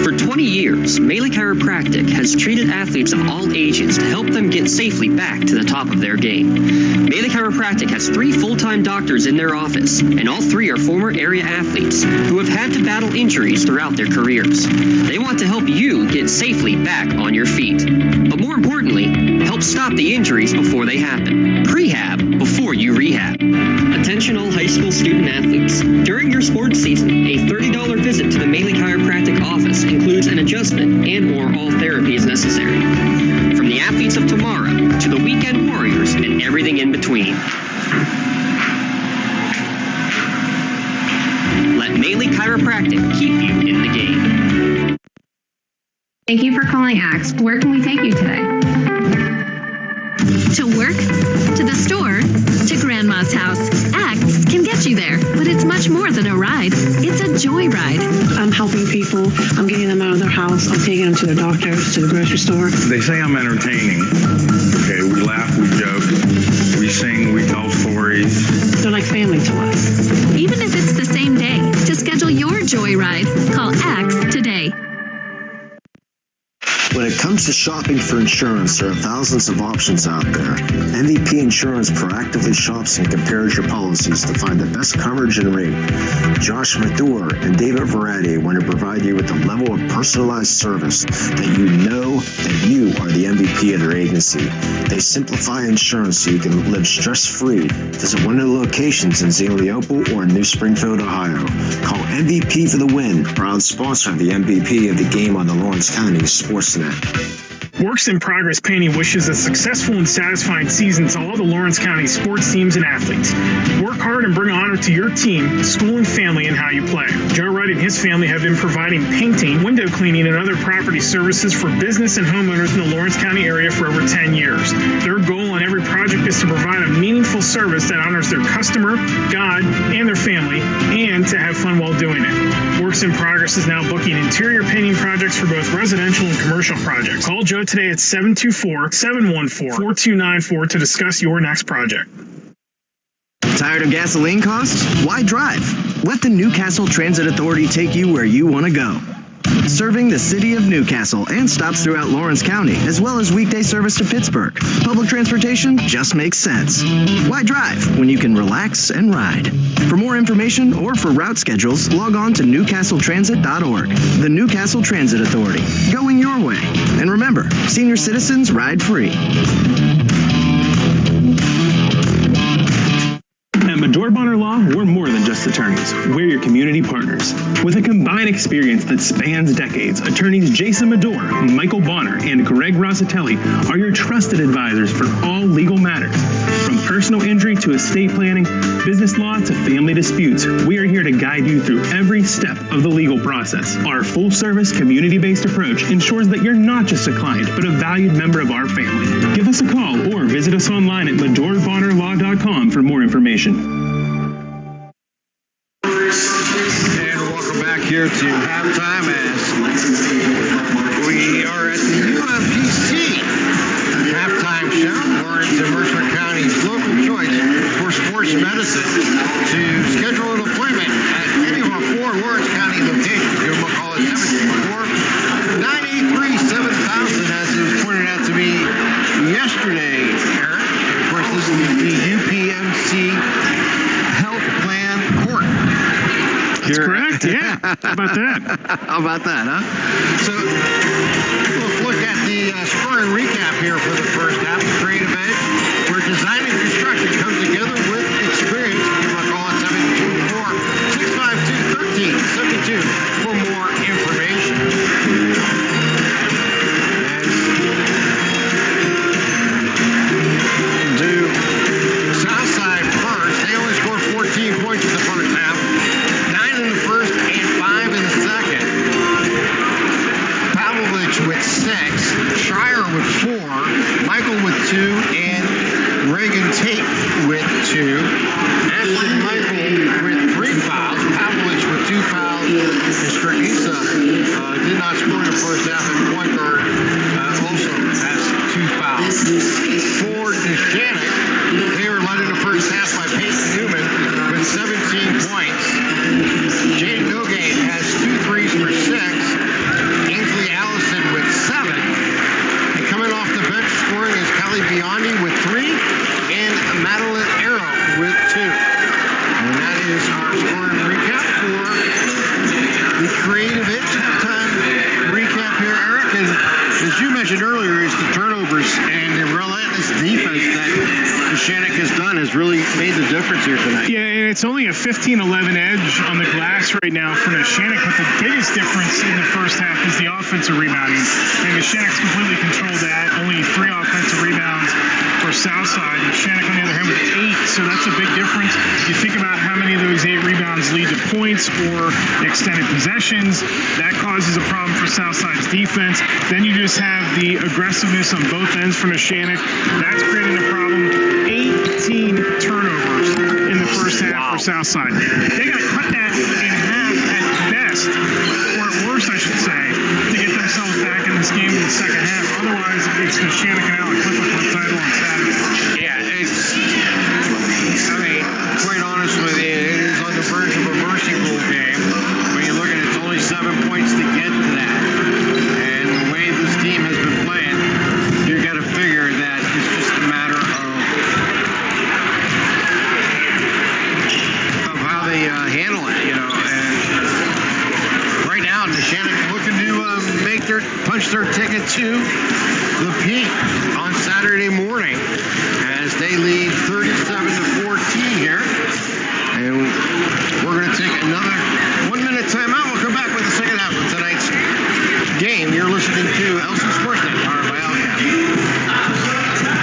For 20 years, Melee Chiropractic has treated athletes of all ages to help them get safely back to the top of their game. Melee Chiropractic has 3 full-time doctors in their office, and all 3 are former area athletes who have had to battle injuries throughout their careers. They want to help you get safely back on your feet. But more importantly, help stop the injuries before they happen. Prehab before you rehab. Attention all high school student athletes. During your sports season, a $30 visit to the Melee Chiropractic office includes an adjustment and or all therapy is necessary. From the athletes of tomorrow to the weekend warriors and everything in between. Let Melee Chiropractic keep you in the game. Thank you for calling AXE. Where can we take you today? To work, to the store, to Grandma's house. AXE can get you there, but it's much more than a ride. It's a joyride. I'm helping people. I'm getting them out of their house. I'm taking them to their doctors, to the grocery store. They say I'm entertaining. Okay, we laugh, we joke, we sing, we tell stories. They're like family to us. Even if it's the same day, to schedule your joyride, call AXE today. When it comes to shopping for insurance, there are thousands of options out there. MVP Insurance proactively shops and compares your policies to find the best coverage and rate. Josh Mathur and David Verratti want to provide you with a level of personalized service that you know that you are the MVP of their agency. They simplify insurance so you can live stress-free. Visit one of the locations in Zaliople or in New Springfield, Ohio. Call MVP for the win, proud sponsor of the MVP of the game on the Lawrence County SportsNet. Works in Progress Painting wishes a successful and satisfying season to all the Lawrence County sports teams and athletes. Work hard and bring honor to your team, school, and family in how you play. Joe Wright and his family have been providing painting, window cleaning, and other property services for business and homeowners in the Lawrence County area for over 10 years. Their goal on every project is to provide a meaningful service that honors their customer, God, and their family, and to have fun while doing it. Works in Progress is now booking interior painting projects for both residential and commercial projects. Call Joe today at 724-714-4294 to discuss your next project. Tired of gasoline costs? Why drive? Let the Newcastle Transit Authority take you where you want to go. Serving the city of Newcastle and stops throughout Lawrence County, as well as weekday service to Pittsburgh. Public transportation just makes sense. Why drive when you can relax and ride? For more information or for route schedules, log on to newcastletransit.org. The Newcastle Transit Authority, going your way. And remember, senior citizens ride free. At Medore Bonner Law, we're more than just attorneys. We're your community partners. With a combined experience that spans decades, attorneys Jason Medore, Michael Bonner, and Greg Rossitelli are your trusted advisors for all legal matters. From personal injury to estate planning, business law to family disputes, we are here to guide you through every step of the legal process. Our full-service, community-based approach ensures that you're not just a client, but a valued member of our family. Give us a call or visit us online at MedoreBonnerLaw.com for more information. And welcome back here to halftime as we are at the UMPC halftime show. Lawrence and Mercer County's local choice for sports medicine. To schedule an appointment at any of our 4 Lawrence County locations, give them a call at 724-983-7000, as it was pointed out to me yesterday, Eric. Of course, this is the UPMC Health Plan Court. That's correct, yeah. How about that? How about that, huh? So, let's look at the scoring recap here for the first half of Creative Edge, where design and construction comes together with experience. Give them a call at 724-652-1372 for more information. Do Southside first. They only scored 14 points in the first half. 9 in the first and 5 in the second. Pavlovich with 6, Shire with 4, Michael with 2, and Reagan Tate with 2. Ashton Michael with 3 fouls, Pavlovich with 2 fouls, and Strakisa did not score in the first half, and point guard also has 2 fouls. For Neshannock, they were led in the first half by Peyton Newman with 17 points. Jaden Nogate has 2 threes for 6. Ainsley Allison with 7. And coming off the bench scoring is Kelly Biondi with 3. And Madeline Arrow with 2. And that is our scoring recap for the Creative Edge halftime recap here, Eric. And as you mentioned earlier, is the turnovers and the relentless defense that Neshannock has done has really made the difference here tonight. Yeah, and it's only a 15-11 edge on the glass right now for Neshannock, but the biggest difference in the first half is the offensive rebounding. And Neshannock's completely controlled that. Only 3 offensive rebounds for Southside. Neshannock, on the other hand, with 8, so that's a big difference. You think about how many of those 8 rebounds lead to points or extended possessions. That causes a problem for Southside's defense. Then you just have the aggressiveness on both ends for Neshannock. That's creating a problem. 18 turnovers in the first half for Southside. They got to cut that in half at best, or at worst, I should say, to get themselves back in this game in the second half. Otherwise, it's Neshannock and Alec Clifford for the title on Saturday. Yeah, quite honest with you, it is on the verge of a mercy rule game. When you look at it, it's only 7 points to get to that. And the way this team has been playing, you got to figure that it's just a matter of how they handle it, you know. And right now, Neshannock looking to punch their ticket to the peak on Saturday morning as they lead 37-14 here. And we're going to take another 1-minute timeout. We'll come back with the second half of tonight's game you're listening to LC SportsNet, powered by Alcap.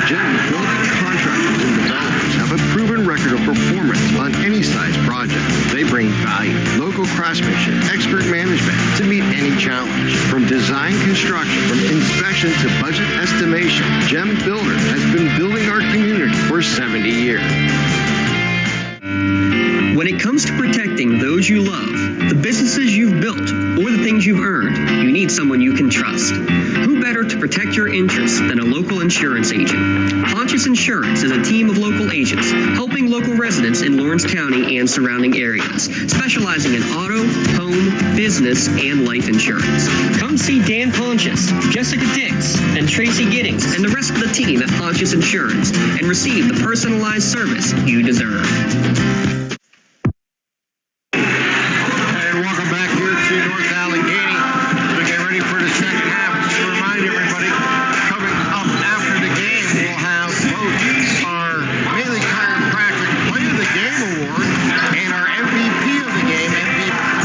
Gem building contractors and developers have a proven record of performance on any size project. They bring value, local craftsmanship, expert management to meet any challenge. From design construction, from inspection to budget estimation, Gem Builder has been building our community for 70 years. When it comes to protecting those you love, the businesses you've built, or the things you've earned, you need someone you can trust. Who better to protect your interests than a local insurance agent? Pontius Insurance is a team of local agents helping local residents in Lawrence County and surrounding areas, specializing in auto, home, business, and life insurance. Come see Dan Pontius, Jessica Dix, and Tracy Giddings, and the rest of the team at Pontius Insurance, and receive the personalized service you deserve. Welcome back here to North Allegheny. We get ready for the second half. Just to remind everybody, coming up after the game, we'll have both our Bailey Chiropractic Play of the Game Award and our MVP of the game,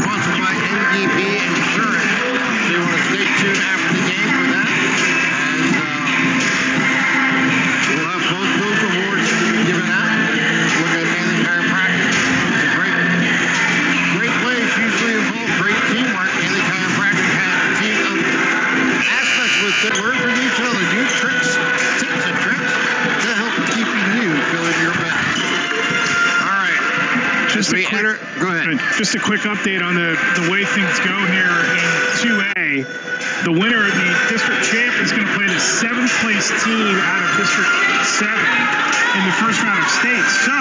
sponsored by MVP Insurance. So you want to stay tuned after the game for that. And we'll have both those awards given out. Look at Bailey Chiropractic. It's a great plays usually involve great teamwork. Bailey Chiropractic has a team of aspects with that learn from each other, do tricks, tips and tricks to help keeping you feeling your best. All right. Go ahead. Just a quick update on the way things go here in 2A. The winner of the district champ is going to play the 7th place team out of District 7 in the first round of state. So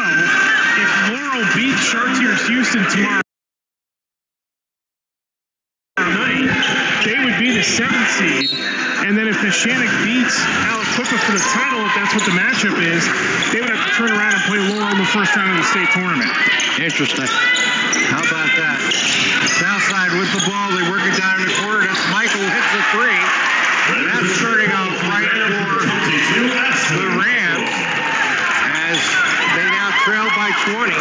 if Laurel beats Chartiers Houston tomorrow night, they would be the 7th seed. And then if Neshannock beats Aliquippa for the title, if that's what the matchup is, they would have to turn around and play Laurel in the first round of the state tournament. Interesting. How about that? Southside with the ball. They work it down in the corner. Michael hits the three. That's starting off right for the Rams as they now trail by 20.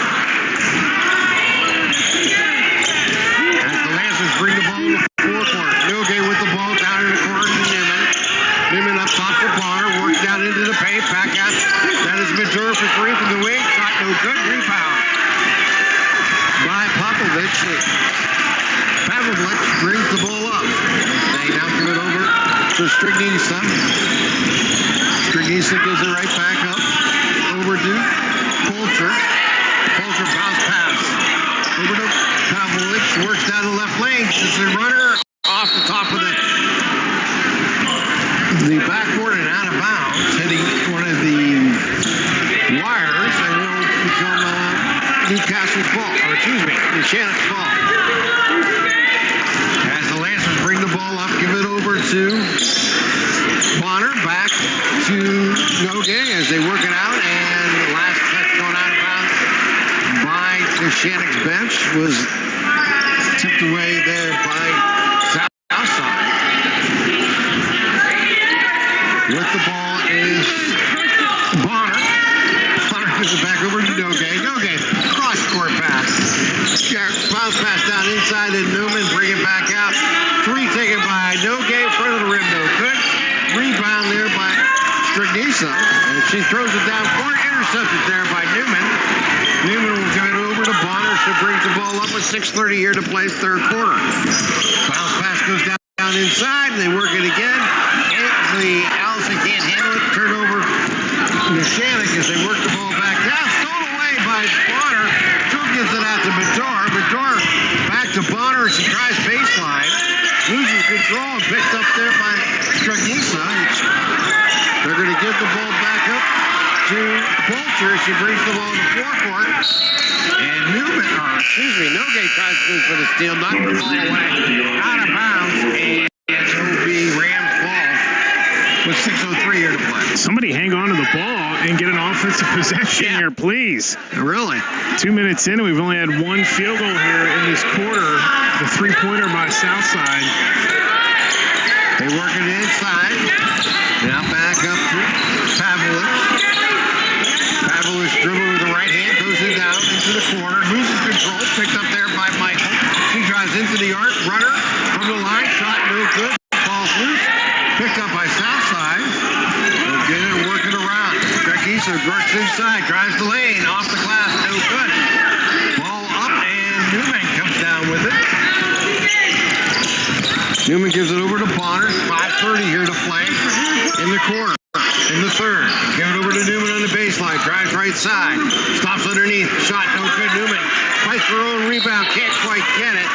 As the Lancers bring the ball to the forecourt. Milgay with the ball down in the corner to Newman. Newman up top for Bonner. Works down into the paint. Back out. That is Major for three from the wing. Shot no good. Rebound by Popovich. Pavlovich brings the ball up. They now give it over to Strignisa. Strignisa gives it right back up. Over to Polcher. Polcher bounce pass. Over to Pavlovich. Works down the left lane. Just a runner off the top of the backboard and out of bounds. Hitting one of the wires. And will become Newcastle's ball. Or excuse me, Neshannock's ball. As the Lancers bring the ball up, give it over to Bonner, back to Nogay as they work it out, and the last touch going out of bounds by Neshannock's bench was tipped away there by Southside. With the ball is Bonner. Bonner gives it back over to Nogay. Nogay, cross-court pass. Bounce pass down inside and Newman bring it back out. Three taken by Nogay in front of the rim, no good. Rebound there by Strignisa. And she throws it down court. Intercepted there by Newman. Newman will give it over to Bonner. She brings the ball up with 6:30 here to play third quarter. Bounce pass goes down inside. And they work it again. Allison can't handle it. Turnover Neshannock as they work the ball back down. Stolen away by Bonner. Still gives it out to Bedard. Bedard back to Bonner. She tries baseline. Loses control. Picked up there by Strignisa. They're going to give the ball back up to Polcher. She brings the ball to the forecourt. And Nogay tries to go for the steal. Knocked the ball away. Out of bounds. And it will be Rams ball with 6:03 here to play. Somebody hang on to the ball and get an offensive possession here, please. Really? 2 minutes in, and we've only had one field goal here in this quarter. The three-pointer by Southside. They work it inside. Now back up to Pavlovich. Pavlovich dribble with the right hand, goes it down into the corner, loses control, picked up there by Michael. She drives into the arc, runner from the line, shot no good. Falls Strasser works inside, drives the lane, off the glass, no good. Ball up, and Newman comes down with it. Newman gives it over to Bonner. 5:30 here to play in the corner. In the third, give it over to Newman on the baseline. Drives right side. Stops underneath. Shot no good. Newman fights for her own rebound. Can't quite get it.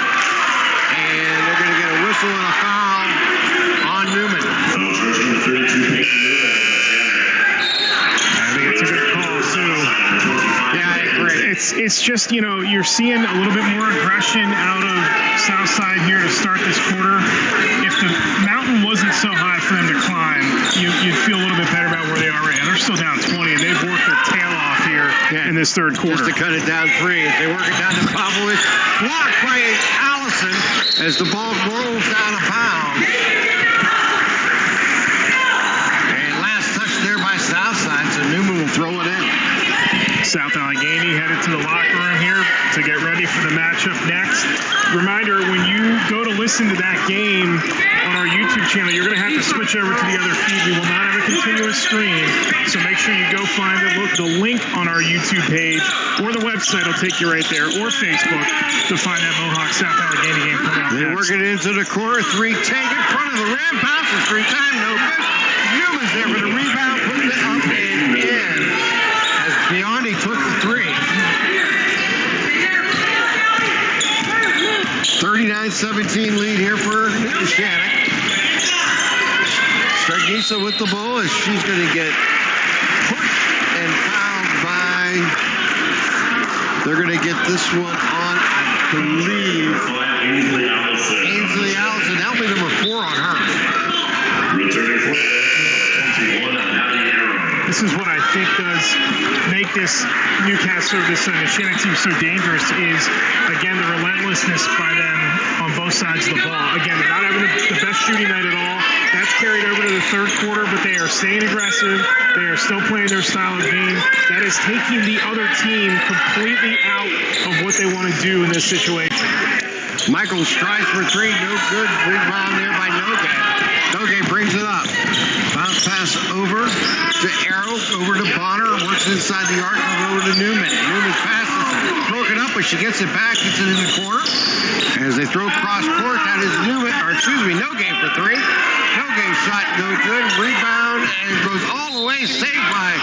And they're going to get a whistle and a foul on Newman. I think it's a good call, too. Yeah, I agree. It's just, you're seeing a little bit more aggression out of Southside here to start this quarter. If the mountain wasn't so high for them to climb, you'd feel a little bit better about where they are right now. They're still down 20, and they've worked their tail off here in this third quarter. Just to cut it down 3 as they work it down to Pavlovich. Blocked by Allison as the ball rolls down a pound. And last touch there by Southside, so Newman will throw it in. South Allegheny headed to the locker room here to get ready for the matchup next. Reminder, when you go to listen to that game on our YouTube channel, you're going to have to switch over to the other feed. We will not have a continuous stream, so make sure you go find the link on our YouTube page, or the website will take you right there, or Facebook, to find that Mohawk South Allegheny game coming up. They work it into the corner, 3 take in front of the rim, bounces 3 times, no good. Newman's there for the rebound, puts it up and in. As Biondi took the 3. 39-17 lead here for Neshannock. Stragisa with the ball as she's going to get pushed and fouled by... They're going to get this one on, I believe, Ainsley Allison. That'll be number 4 on her. Returning for 21, Maddie Arrow. This is what I think does make this Newcastle, this Neshannock team so dangerous is, again, the relentlessness by them on both sides of the ball. Again, they're not having the best shooting night at all. That's carried over to the third quarter, but they are staying aggressive. They are still playing their style of game. That is taking the other team completely out of what they want to do in this situation. Michael strives for 3, no good. Rebound there by Nogue. Nogue brings it up. Bounce pass over to Arrow, over to Bonner, works inside the arc, over to Newman. Newman's pass is broken up, but she gets it back, gets it in the corner. As they throw cross court, that is Newman, Nogue for 3. Nogue shot no good. Rebound and goes all the way, saved by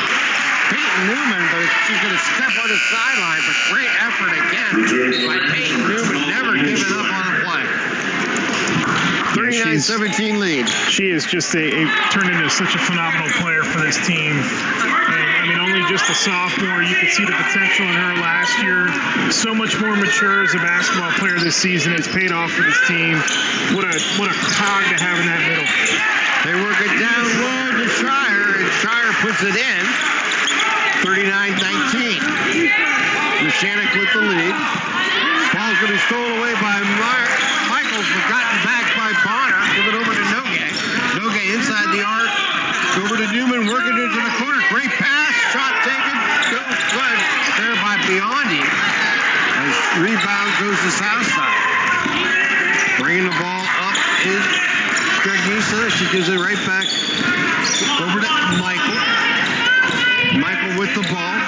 Peyton Newman, but she's going to step on the sideline. But great effort again by Peyton Newman, never giving up on a play. 39-17 lead. She is just turned into such a phenomenal player for this team. And only just a sophomore. You could see the potential in her last year. So much more mature as a basketball player this season. It's paid off for this team. What a cog to have in that middle. They work it down low to Shire, and Shire puts it in. 39-19. Neshannock with the lead. Ball's going to be stolen away by Michaels, but gotten back by Bonner. Give it over to Nogue. Nogue inside the arc. Over to Newman, working into the corner. Great pass. Shot taken. No good there by Biondi. As rebound goes to Southside. Bringing the ball up is Stragisa. She gives it right back over to Michael. Michael with the ball.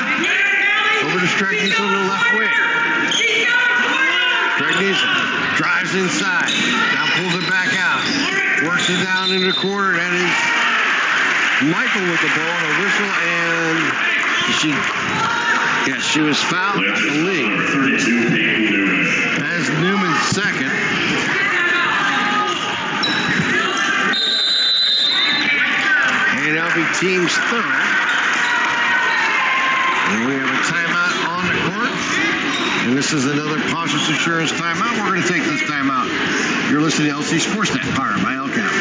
Over to Stragisa on the left wing. Stragisa drives inside. Now pulls it back out. Works it down in the corner. That is Michael with the ball and a whistle, and she was fouled, I believe. That's Newman's second. And that'll be team's third. And we have a timeout on the court. And this is another Cautious Insurance timeout. We're going to take this timeout. You're listening to LC SportsNet, powered by LCAP.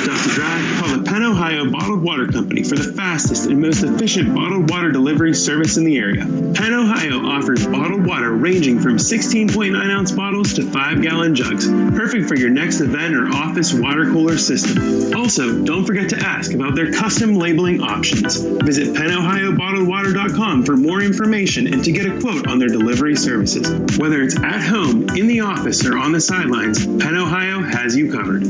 Stop the drive? Call the Penn Ohio Bottled Water Company for the fastest and most efficient bottled water delivery service in the area. Penn Ohio offers bottled water ranging from 16.9-ounce bottles to 5-gallon jugs, perfect for your next event or office water cooler system. Also, don't forget to ask about their custom labeling options. Visit PennOhioBottledWater.com for more information and to get a quote on their delivery services. Whether it's at home, in the office, or on the sidelines, Penn Ohio has you covered.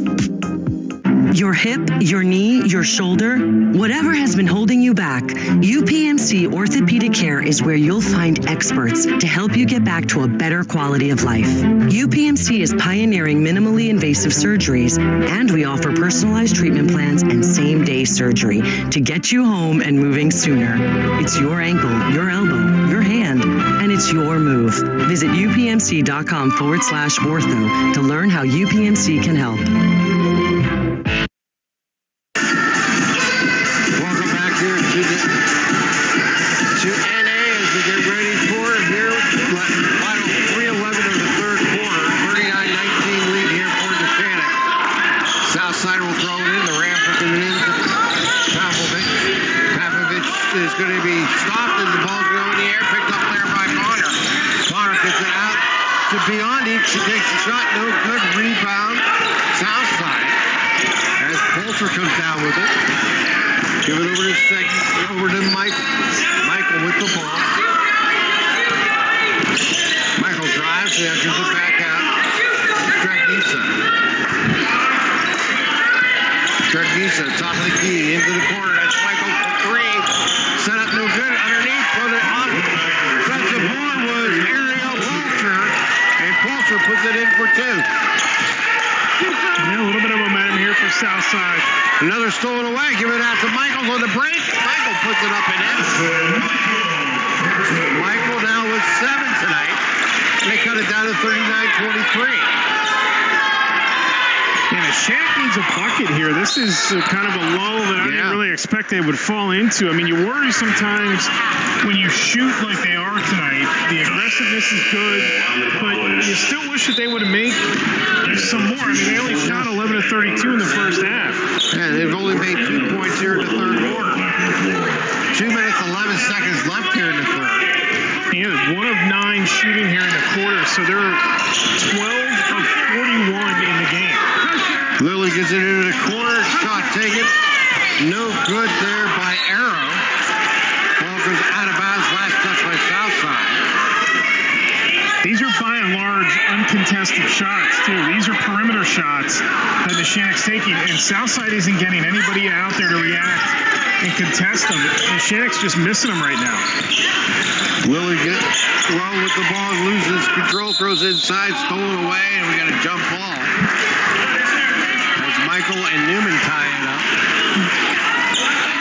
Your hip, your knee, your shoulder, whatever has been holding you back, UPMC Orthopedic Care is where you'll find experts to help you get back to a better quality of life. UPMC is pioneering minimally invasive surgeries, and we offer personalized treatment plans and same-day surgery to get you home and moving sooner. It's your ankle, your elbow, your hand, and it's your move. Visit upmc.com/ortho to learn how UPMC can help. Welcome back here to NA as we get ready for it here. Final 3:11 of the third quarter. 39-19 lead here for Neshannock. Southside will throw it in. The ramp is coming in to Pavlovich. Pavlovich is going to be stopped and the ball's going in the air. Picked up there by Bonner. Bonner gets it out to Biondi. She takes the shot. No good. Rebound. Southside. As Polter comes down with it. Give it over to Michael. Michael with the ball. Michael drives, gives it back out. Dragnisa, top of the key, into the corner. That's Michael for three. Set up no good. Underneath, put it off. Defensive board was Ariel Polter. And Polter puts it in for two. Yeah, a little bit of momentum here for Southside. Another stolen away. Give it out to Michael on the break. Michael puts it up and in. Michael now with 7 tonight. They cut it down to 39-23. Yeah, Neshannock needs a bucket here. This is kind of a lull that I didn't really expect they would fall into. I mean, you worry sometimes when you shoot like they are tonight. The aggressiveness is good, but you still wish that they would have made some more. I mean, they only shot 11 of 32 in the first half. Yeah, they've only made 2 points here in the third quarter. 2 minutes, 11 seconds left here in the third. Yeah, 1 of 9 shooting here in the quarter, so they're 12 of 41 in the game. Lily gets it into the corner. Shot taken. No good there by Arrow. Ball goes out of bounds. Last touch by Southside. These are by and large uncontested shots, too. These are perimeter shots that Neshannock's taking, and Southside isn't getting anybody out there to react and contest them. Neshannock's just missing them right now. Lily gets low with the ball, loses control, throws inside, stolen away, and we got a jump ball. As Michael and Newman tie it up.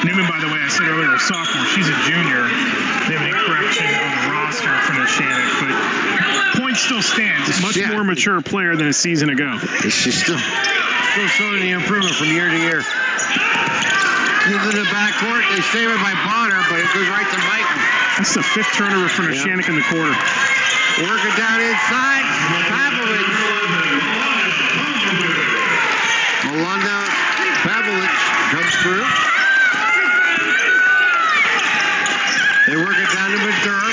Newman, by the way, I said earlier, a sophomore. She's a junior. They have an incorrection on the roster for Neshannock, but point still stands. Much more mature player than a season ago. She's still showing the improvement from year to year. Into the backcourt. They save it by Bonner, but it goes right to Michael. That's the 5th turnover for Neshannock in the quarter. Working down inside. Pavlovich. Melinda Pavlovich comes through. They work it down to Madura.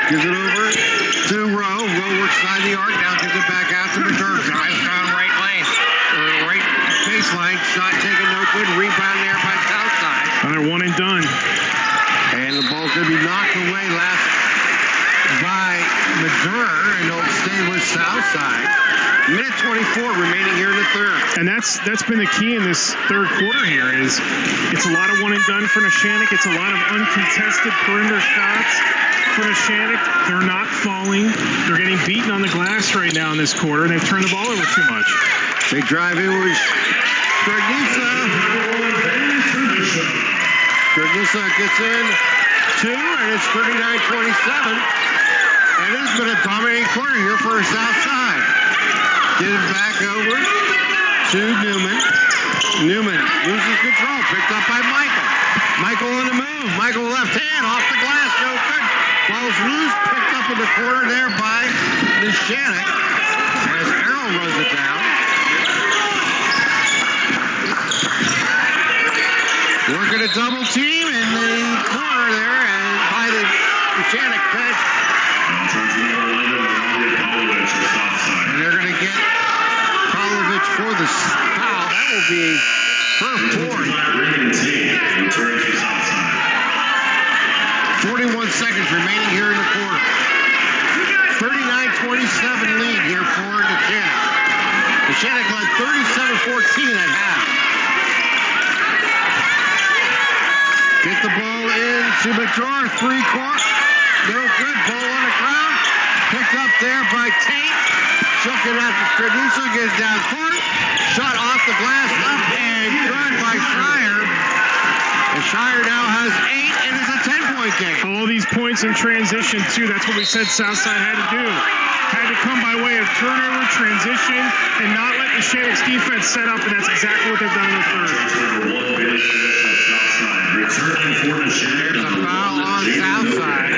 Gives it over to Rowe. Rowe works side the arc. Now gives it back out to Madura. Drives down right lane. Right baseline. Shot taken, no good. Rebound there by Southside. Another one and done. And the ball's going to be knocked away last by Madura, and it'll stay with Southside. Minute 24 remaining here in the third. And that's been the key in this third quarter here is it's a lot of one and done for Neshannock. It's a lot of uncontested perimeter shots for Neshannock. They're not falling. They're getting beaten on the glass right now in this quarter, and they've turned the ball over too much. They drive in with Dragnisa. Dragnisa gets in 2, and it's 39-27. And it has been a dominating quarter here for Southside. Get it back over to Newman. Newman loses control. Picked up by Michael. Michael on the move. Michael left hand off the glass. No good. Ball's loose. Picked up in the corner there by Neshannock. As Arrow runs it down. Working a double team in the corner there and by the Neshannock bench. And they're going to get Pavlovich for the foul. That will be her 4th. 41 seconds remaining here in the quarter. 39-27 lead here for Neshannock. Neshannock led 37-14 at half. Get the ball in to McDraw, 3-court. No good. Ball on the ground. Picked up there by Tate. Chucking out to Stradisa. Gets down court. Shot off the glass. Up and good by Shire. And Shire now has 8, and it's a 10-point game. All these points in transition, too. That's what we said Southside had to do. Had to come by way of turnover, transition, and not let the Neshannock's defense set up, and that's exactly what they've done in the third. There's a foul on Southside.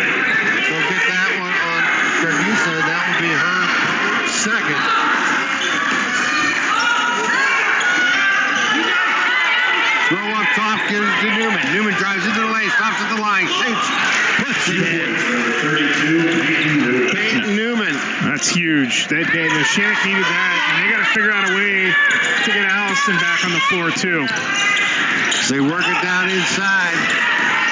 We'll get that one on Stradisa. That will be her second. Throw up top, gives it to Newman. Newman drives into the lane, stops at the line, shoots, puts it in. Peyton Newman. That's huge. Neshannock needed that, and they got to figure out a way to get Allison back on the floor, too. So they work it down inside.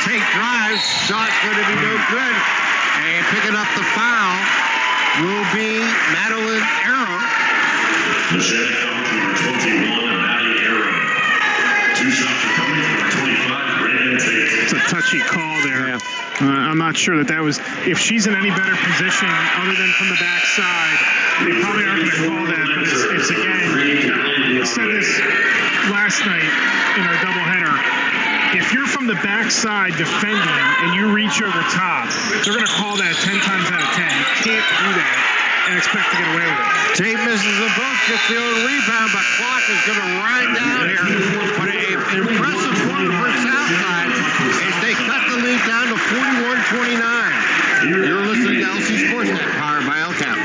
Tate drives, shot's going to be no good. And picking up the foul will be Madeline Arrow. Neshannock foul number 21, Maddie Arrow. 2 shots are coming from 25, Brandon Tate. It's a touchy call there. Yeah. I'm not sure that was, if she's in any better position other than from the backside, they probably aren't going to call that, but it's again, I said this last night in our doubleheader. If you're from the backside defending and you reach over top, they're going to call that 10 times out of 10. You can't do that and expect to get away with it. Tate misses the both, gets the own rebound, but clock is going to ride down here. But an impressive point for Southside as they cut the lead down to 41-29. You're listening to LC SportsNet, powered by LCAP.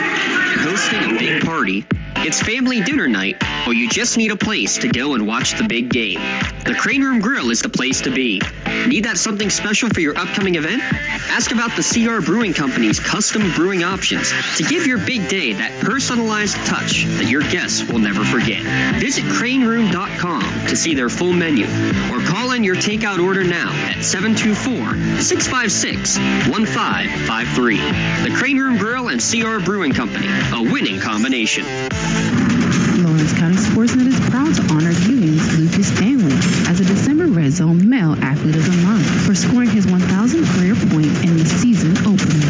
Hosting a big party, it's family dinner night, or you just need a place to go and watch the big game. The Crane Room Grill is the place to be. Need that something special for your upcoming event? Ask about the CR Brewing Company's custom brewing options to give your big day that personalized touch that your guests will never forget. Visit craneroom.com to see their full menu, or call in your takeout order now at 724-656-1553. The Crane Room Grill and CR Brewing Company, a winning combination. Lawrence County SportsNet is proud to honor Union's Lucas Stanley as a December Red Zone Male Athlete of the Month for scoring his 1,000th career point in the season opener.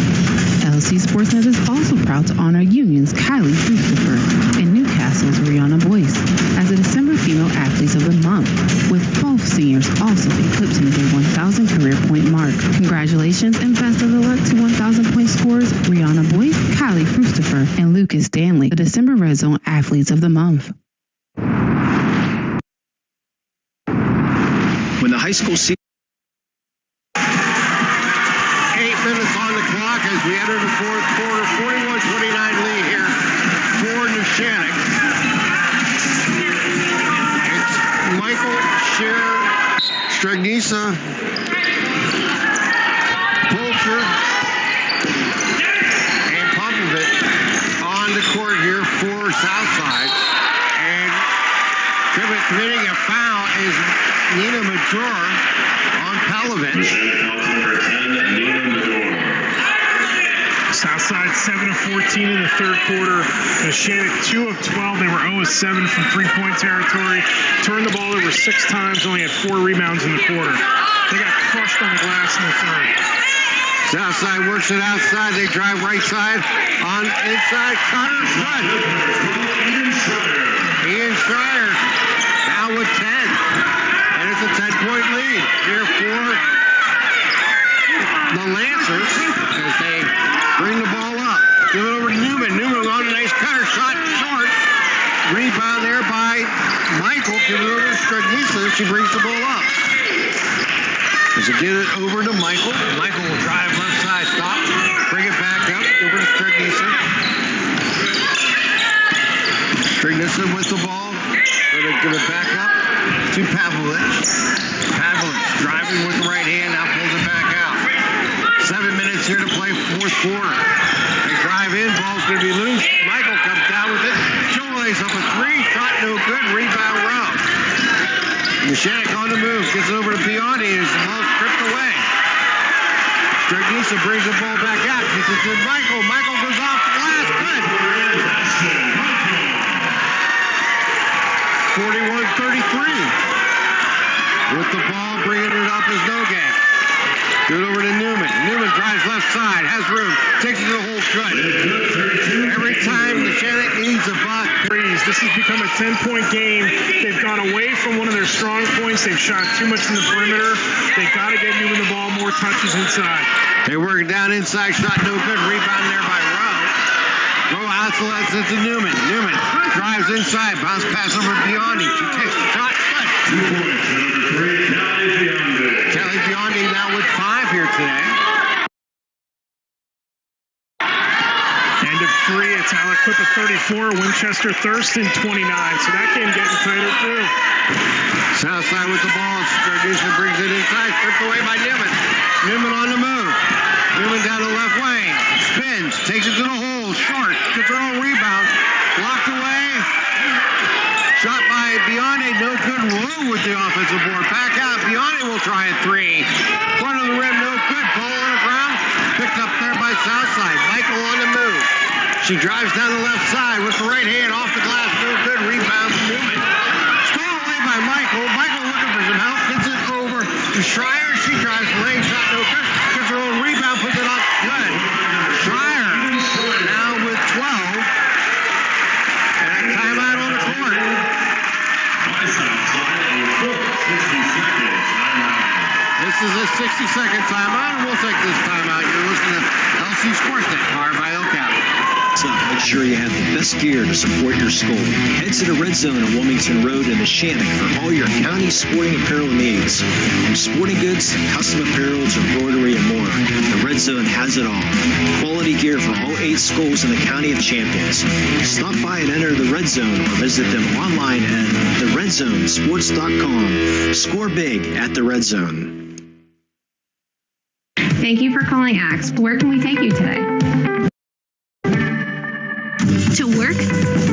LC SportsNet is also proud to honor Union's Kylie Christopher and Newcastle's Rihanna Boyce as a December Female Athletes of the Month, with both seniors also eclipsing their 1,000 career point mark. Congratulations and best of luck to 1,000 point scorers Rihanna Boyce, Kylie Christopher, and Lucas Stanley, the December Red Zone Athletes of the Month. When the high school season 8 minutes on the clock as we enter the fourth quarter. 41-29 lead here for Neshannock. It's Michael, Scher, Stradisa, Pulcher, and Popovich on the court here for Southside. And committing a foul is Nina Major on Palovich. Southside 7 of 14 in the third quarter. Neshannock 2 of 12. They were 0 of 7 from three-point territory. Turned the ball over 6 times. Only had 4 rebounds in the quarter. They got crushed on the glass in the third. Southside works it outside. They drive right side on inside. Cutter, good. Ian Schreier now with 10. And it's a 10-point lead here for the Lancers as they bring the ball up. Give it over to Newman. Newman on a nice cutter. Shot short. Rebound there by Michael. Give it over to Stradisa. She brings the ball up. As they get it over to Michael. Michael will drive left side. Stop. Bring it back up. Over to Stradisa. Stradisa with the ball. Going to give it back up to Pavlovich. Pavlovich driving with the right hand. Now pulls it back out. 7 minutes here to play fourth quarter. They drive in. Ball's going to be loose. Michael comes down with it. Shoelace up a 3. Shot no good. Rebound Rouse. Neshannock on the move. Gets it over to Biondi. His ball stripped away. Stradisa brings the ball back out. Gets it to Michael. Michael goes off the glass. Good. 41-33. With the ball, bringing it up is Nogue. Good over to Newman. Newman drives left side, has room, takes it to the hole, good. Every time Neshannock needs a buck. This has become a 10-point game. They've gone away from one of their strong points. They've shot too much in the perimeter. They've got to get Newman the ball, more touches inside. They work down inside, shot no good. Rebound there by Rowe. Rowe outlets it to Newman. Newman drives inside, bounce pass over Biondi. She takes the shot, good. 2 points, number 3, Kelly Biondi. Kelly Biondi now with 5 here today. End of 3, it's Alec Clip at 34, Winchester Thurston 29. So that game getting tighter too. Southside with the ball. Sturgis brings it inside, stripped away by Newman. Newman on the move. Newman down the left wing. Spins, takes it to the hole. Short, gets her own rebound. Blocked away. Shot by Biondi, no good. Rowe with the offensive board. Back out. Biondi will try a 3. Front of the rim, no good. Ball on the ground. Picked up there by Southside. Michael on the move. She drives down the left side with the right hand off the glass. No good. Rebound from Newman. Stolen away by Michael. Michael looking for some help. Gets it over to Schreier. She drives the lane. Shot no good. Gets her own rebound. Puts it up. Good. Schreier now with 12. And a timeout on the court. This is a 60-second timeout, and we'll take this timeout. You're listening to LC SportsNet, powered by El Capital. So make sure you have the best gear to support your school. Head to the Red Zone on Wilmington Road in Neshannock for all your county sporting apparel needs. From sporting goods, custom apparel to embroidery and more, the Red Zone has it all. Quality gear for all 8 schools in the County of Champions. Stop by and enter the Red Zone or visit them online at theredzonesports.com. Score big at the Red Zone. Thank you for calling AXE. Where can we take you today? To work,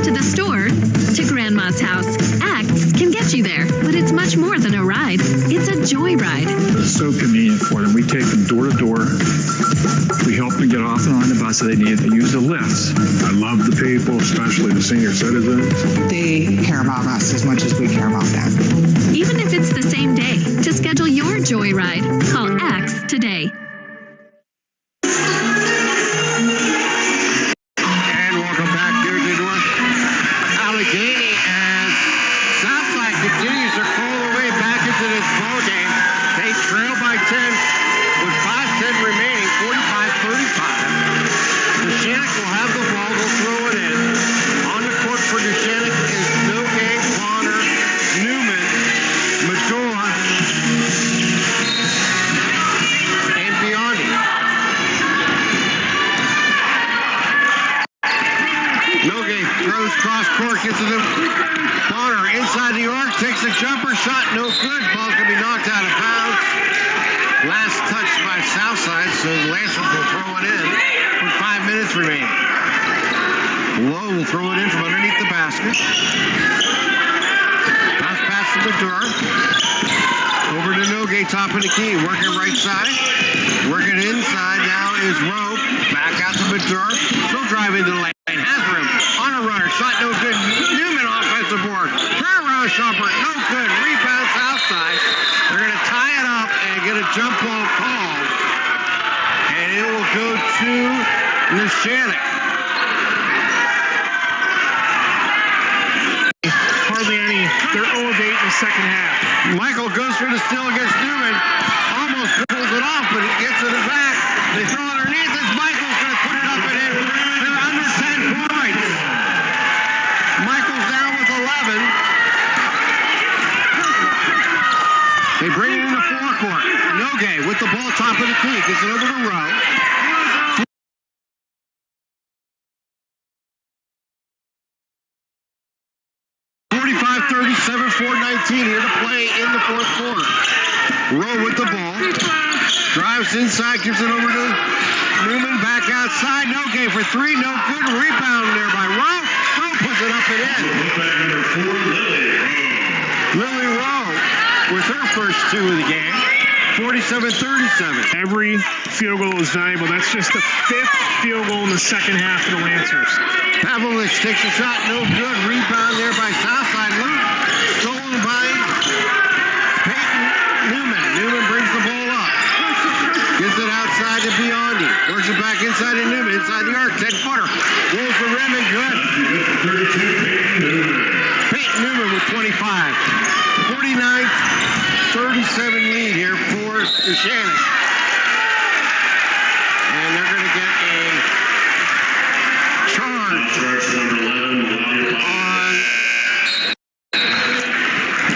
to the store, to Grandma's house. AXE can get you there, but it's much more than a ride. It's a joyride. It's so convenient for them. We take them door to door. We help them get off and on the bus that they need. They use the lifts. I love the people, especially the senior citizens. They care about us as much as we care about them. Even if it's the same day, to schedule your joyride, call AXE today. Allegheny as Southside continues to crawl their way back into this ball game. They trail by 10 with 5:10 remaining, 45-35. Neshannock will have the ball. They'll throw it in. On the court for Neshannock is Nogue, Bonner, Newman, Medora, and Biondi. Nogue throws cross court, gets it in. Bonner inside the arc, takes a jumper shot, no good. Ball's going to be knocked out of bounds. Last touch by Southside, so the Lancers will throw it in with 5 minutes remaining. Lowe will throw it in from underneath the basket. Bounce pass to the door. Over to Nogue, top of the key, working right side. Working inside now is Rowe. Back out to Bedore. Still driving to the lane. Has room. On a runner. Shot no good. Newman offensive board. Turnaround shopper. No good. Rebounds outside. They're going to tie it up and get a jump ball called. And it will go to Neshannock. Hardly any. They're 0 of 8 in the second half. Michael goes for the steal against Newman. Almost pulls it off, but he gets it back. They throw it underneath. As Michael's going to put it up and in. They're under 10 points. Michael's down with 11. They bring it in the forecourt. Nogue with the ball top of the key. Gets it over to Rowe. 45-37, 4:19 here to play in the fourth quarter. Rowe with the ball. Drives inside, gives it over to Newman. Back outside. Nogue for 3. No good. Rebound there by Rowe. Rowe puts it up and in. Number 4, Lily Rowe with her first 2 of the game. 47-37. Every field goal is valuable. That's just the 5th field goal in the second half for the Lancers. Pavlovich takes a shot, no good. Rebound there by Southside. side of Newman, inside the arc, 10-footer. Rolls the rim and good. Peyton Newman with 25. 49-37 lead here for Neshannock. And they're going to get a charge on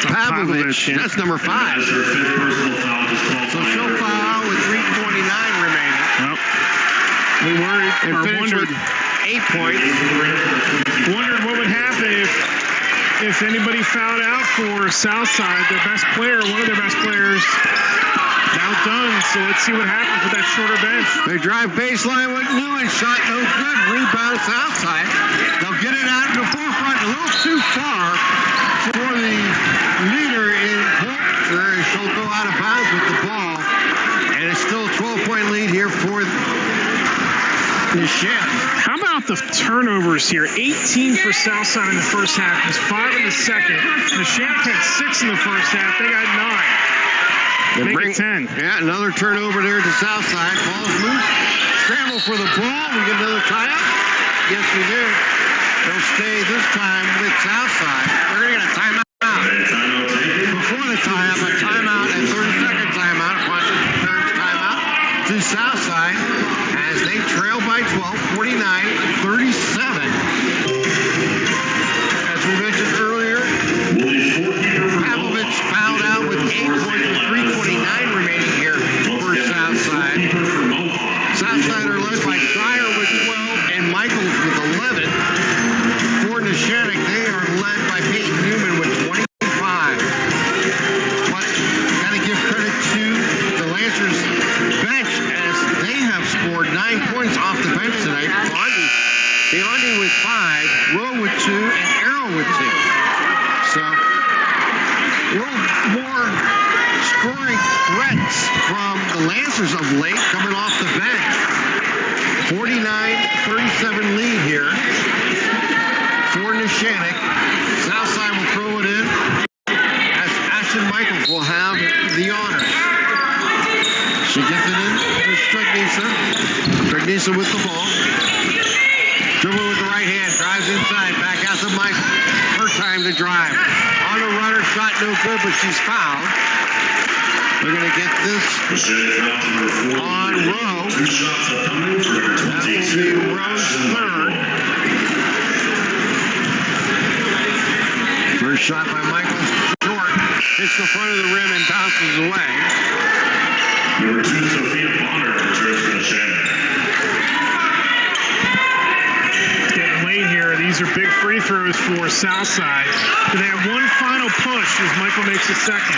Pavlovich. That's number 5. So she'll foul with 3:29 remaining. Well, we worried and or finish wondered. with 8 points. Wondered what would happen if anybody fouled out for Southside. Their best player, one of their best players, outdone. So let's see what happens with that shorter bench. They drive baseline with Lewin. Shot no good. Rebound Southside. They'll get it out in the forefront. A little too far for the leader in Polster. She'll go out of bounds with the ball. And it's still a 12-point lead here for Neshannock. How about the turnovers here? 18 for Southside in the first half. It was 5 in the second. Neshannock had 6 in the first half. They got 9. Make it 10. Yeah, another turnover there to Southside. Ball's loose. Scramble for the ball. We get another tie-up. Yes, we do. They'll stay this time with Southside. They're going to get a timeout. Before the tie-up, a timeout and 30-second timeout. Washington turns timeout to Southside as they trail by 12, 49-37. As we mentioned earlier, Pavlovich fouled out with 8 points with 3:29 remaining here for Southside. Southside are led by Shire with 12 and Michaels with 11. For Neshannock, they are led by Peyton Newman with 25. But got to give credit to the Lancers bench as they have scored 9 points off the bench tonight. Biondi with 5, Rowe with 2, and Arrow with 2. So a little more scoring threats from the Lancers of late coming off the bench. 49-37 lead here for Neshannock. Southside will throw it in as Ashton Michaels will have the honors. She gets it in to Stregnisa. Stregnisa with the ball. Dribble with the right hand, drives inside, back out to Michael. Her time to drive. On the runner, shot no good, but she's fouled. They're going to get this on Rowe. That will be Rowe's third. First shot by Michael, short. Hits the front of the rim and bounces away. Number 2, Sophia Bonner returns for Neshannock. Getting late here. These are big free throws for Southside. And they have one final push as Michael makes a second.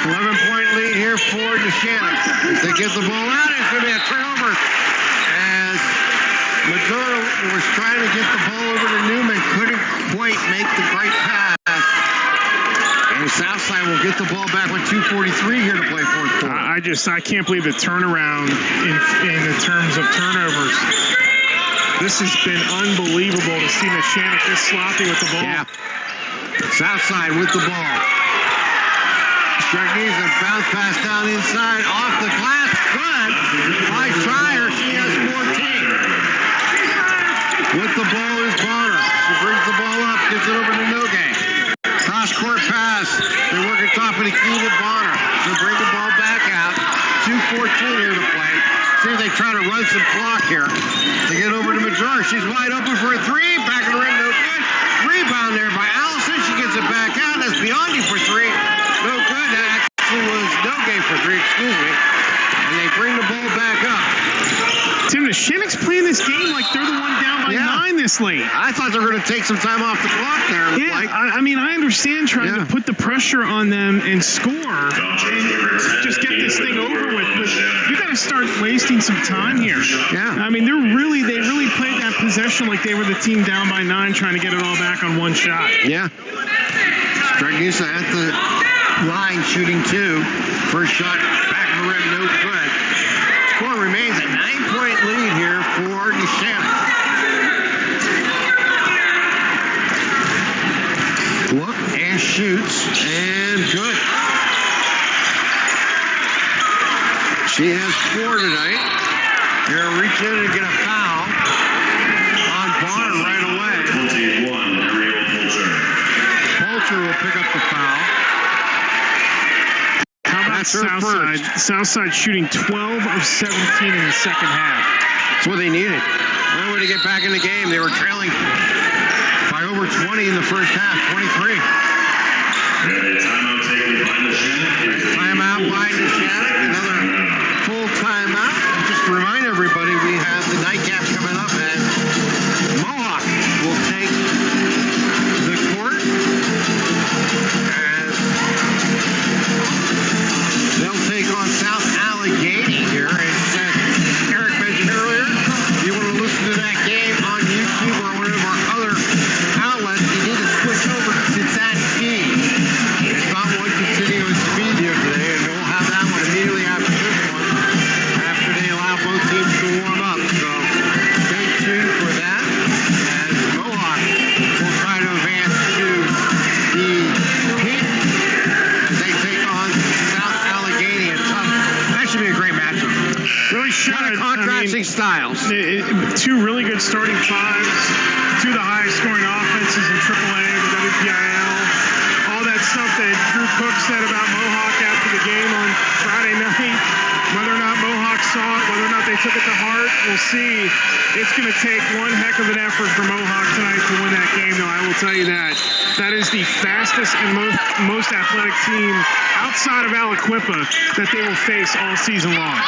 11-point lead here for Neshannock. As they get the ball out, it's going to be a turnover. As Maduro was trying to get the ball over to Newman, couldn't quite make the right pass. And Southside will get the ball back with 2:43 here to play fourth quarter. I can't believe the turnaround in the terms of turnovers. This has been unbelievable to see Neshannock this sloppy with the ball. Yeah. Southside with the ball. Stregnisa bounce pass down inside, off the glass, good by Shire. She has 14. With the ball is Bonner. She brings the ball up, gets it over to Nogay. Cross court pass. They work at top of the key to Bonner. She'll bring the ball back out. 2:14 here to play. See if they try to run some clock here. They get over to Major. She's wide open for a three. Back in the rim, no good. Rebound there by Allison. She gets it back out. That's Biondi for 3. No good. That actually was Nogay for 3, excuse me. And they bring the ball back up. Tim, Neshannock's playing this game like they're the one down by 9 this late. I thought they were going to take some time off the clock there. I mean, I understand trying to put the pressure on them and score and just get this thing over with, but you got to start wasting some time here. Yeah. I mean, they really played that possession like they were the team down by 9 trying to get it all back on one shot. Yeah. Stregnisa at the line shooting 2. First shot back of the rim, no good. Score remains a 9-point lead here for Neshannock. Look and shoots and good. She has 4 tonight. They're going to reach in and get a foul on Bonner right away. 21, Ariel Fulcher. Fulcher will pick up the foul. How about Southside? Southside shooting 12 of 17 in the second half. That's what they needed. One way to get back in the game. They were trailing by over 20 in the first half, 23. And a timeout taken by Neshannock. Timeout by Neshannock. Another full timeout. And just to remind everybody, we have the nightcap coming up, and Mohawk will take the court. And they'll take on South Allegheny here. And Eric mentioned earlier, if you want to listen to that game on YouTube or one of our other outlets, you need to switch over to that feed. It's not one continuous video today, and we'll have that one immediately after this one, after they allow both teams to warm up. So stay tuned for that, as Mohawk will try to advance to the heat as they take on South Allegheny. That should be a great matchup. Really should. Kind of contrasting styles. Two really good starting fives, two of the highest scoring offenses in AAA, the WPIAL. All that stuff that Drew Cook said about Mohawk after the game on Friday night, whether or not Mohawk saw it, whether or not they took it to heart, we'll see. It's going to take one heck of an effort for Mohawk tonight to win that game, though, I will tell you that. That is the fastest and most athletic team outside of Aliquippa that they will face all season long.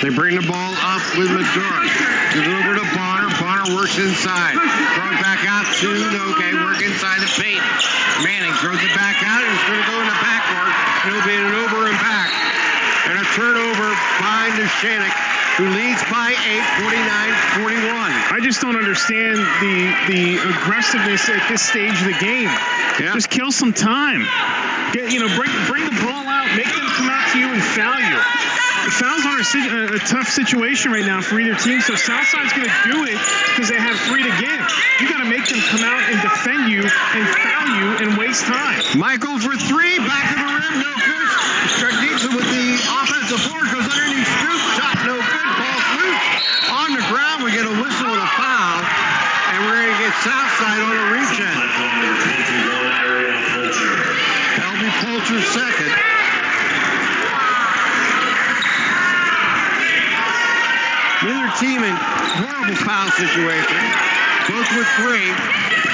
They bring the ball up with Madura. Gives it over to Bonner. Bonner works inside. Throw it back out to Nogue. Work inside the paint. Manning throws it back out, and it's going to go in the backcourt. It'll be an over and back. And a turnover by Neshannock, who leads by 8, 49-41. I just don't understand the aggressiveness at this stage of the game. Yeah. Just kill some time. Bring the ball out, make them come out to you and foul you. Fouls are a tough situation right now for either team, so Southside's going to do it because they have 3 to give. You got to make them come out and defend you and foul you and waste time. Michael for 3, back of the rim, no good. Stregditsa with the offensive board, goes underneath Scoop, shot no good, ball loose. On the ground, we get a whistle and a foul, and we're going to get Southside on a reach-in. That'll be Fulcher's second. Neither team in horrible foul situation. Both with 3.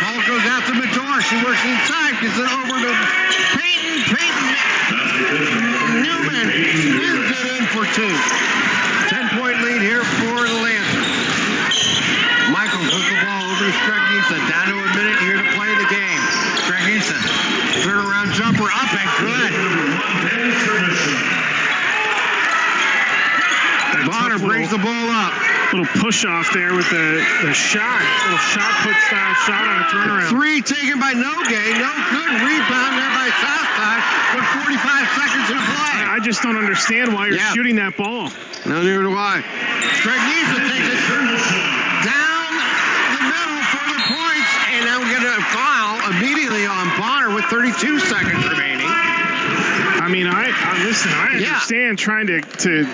Ball goes out to Mador. She works inside, gets it over to Peyton. Newman spins it in for 2. 10-point lead here for the Lancers. Michael puts the ball over to Stregditsa. Down to a minute here to play the game. Stregditsa, turnaround jumper up and good. Bonner brings the ball up. Little push off there with the shot. Little shot put style shot on a turnaround. 3 taken by Nogue. No good. Rebound there by Southside with 45 seconds to play. I just don't understand why you're shooting that ball. No, neither do I. Stregditsa takes it down the middle for the points. And now we get a foul immediately on Bonner with 32 seconds remaining. I mean, I understand trying to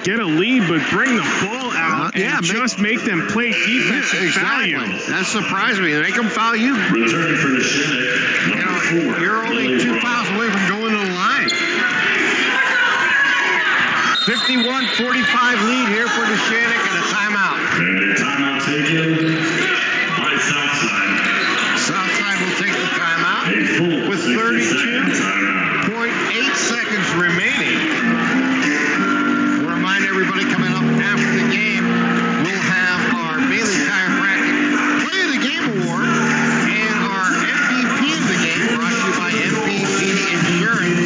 get a lead, but bring the ball out and just make them play defense and foul you. That surprised me. They make them foul you. Return for Neshannock. You're only 2 fouls away from going to the line. 51-45 lead here for Neshannock and a timeout. And a timeout taken by Southside. Southside will take the timeout with 32.8 seconds remaining. We'll remind everybody coming up after the game, we'll have our Bailey Chiropractic Play of the Game Award and our MVP of the game brought to you by MVP Insurance.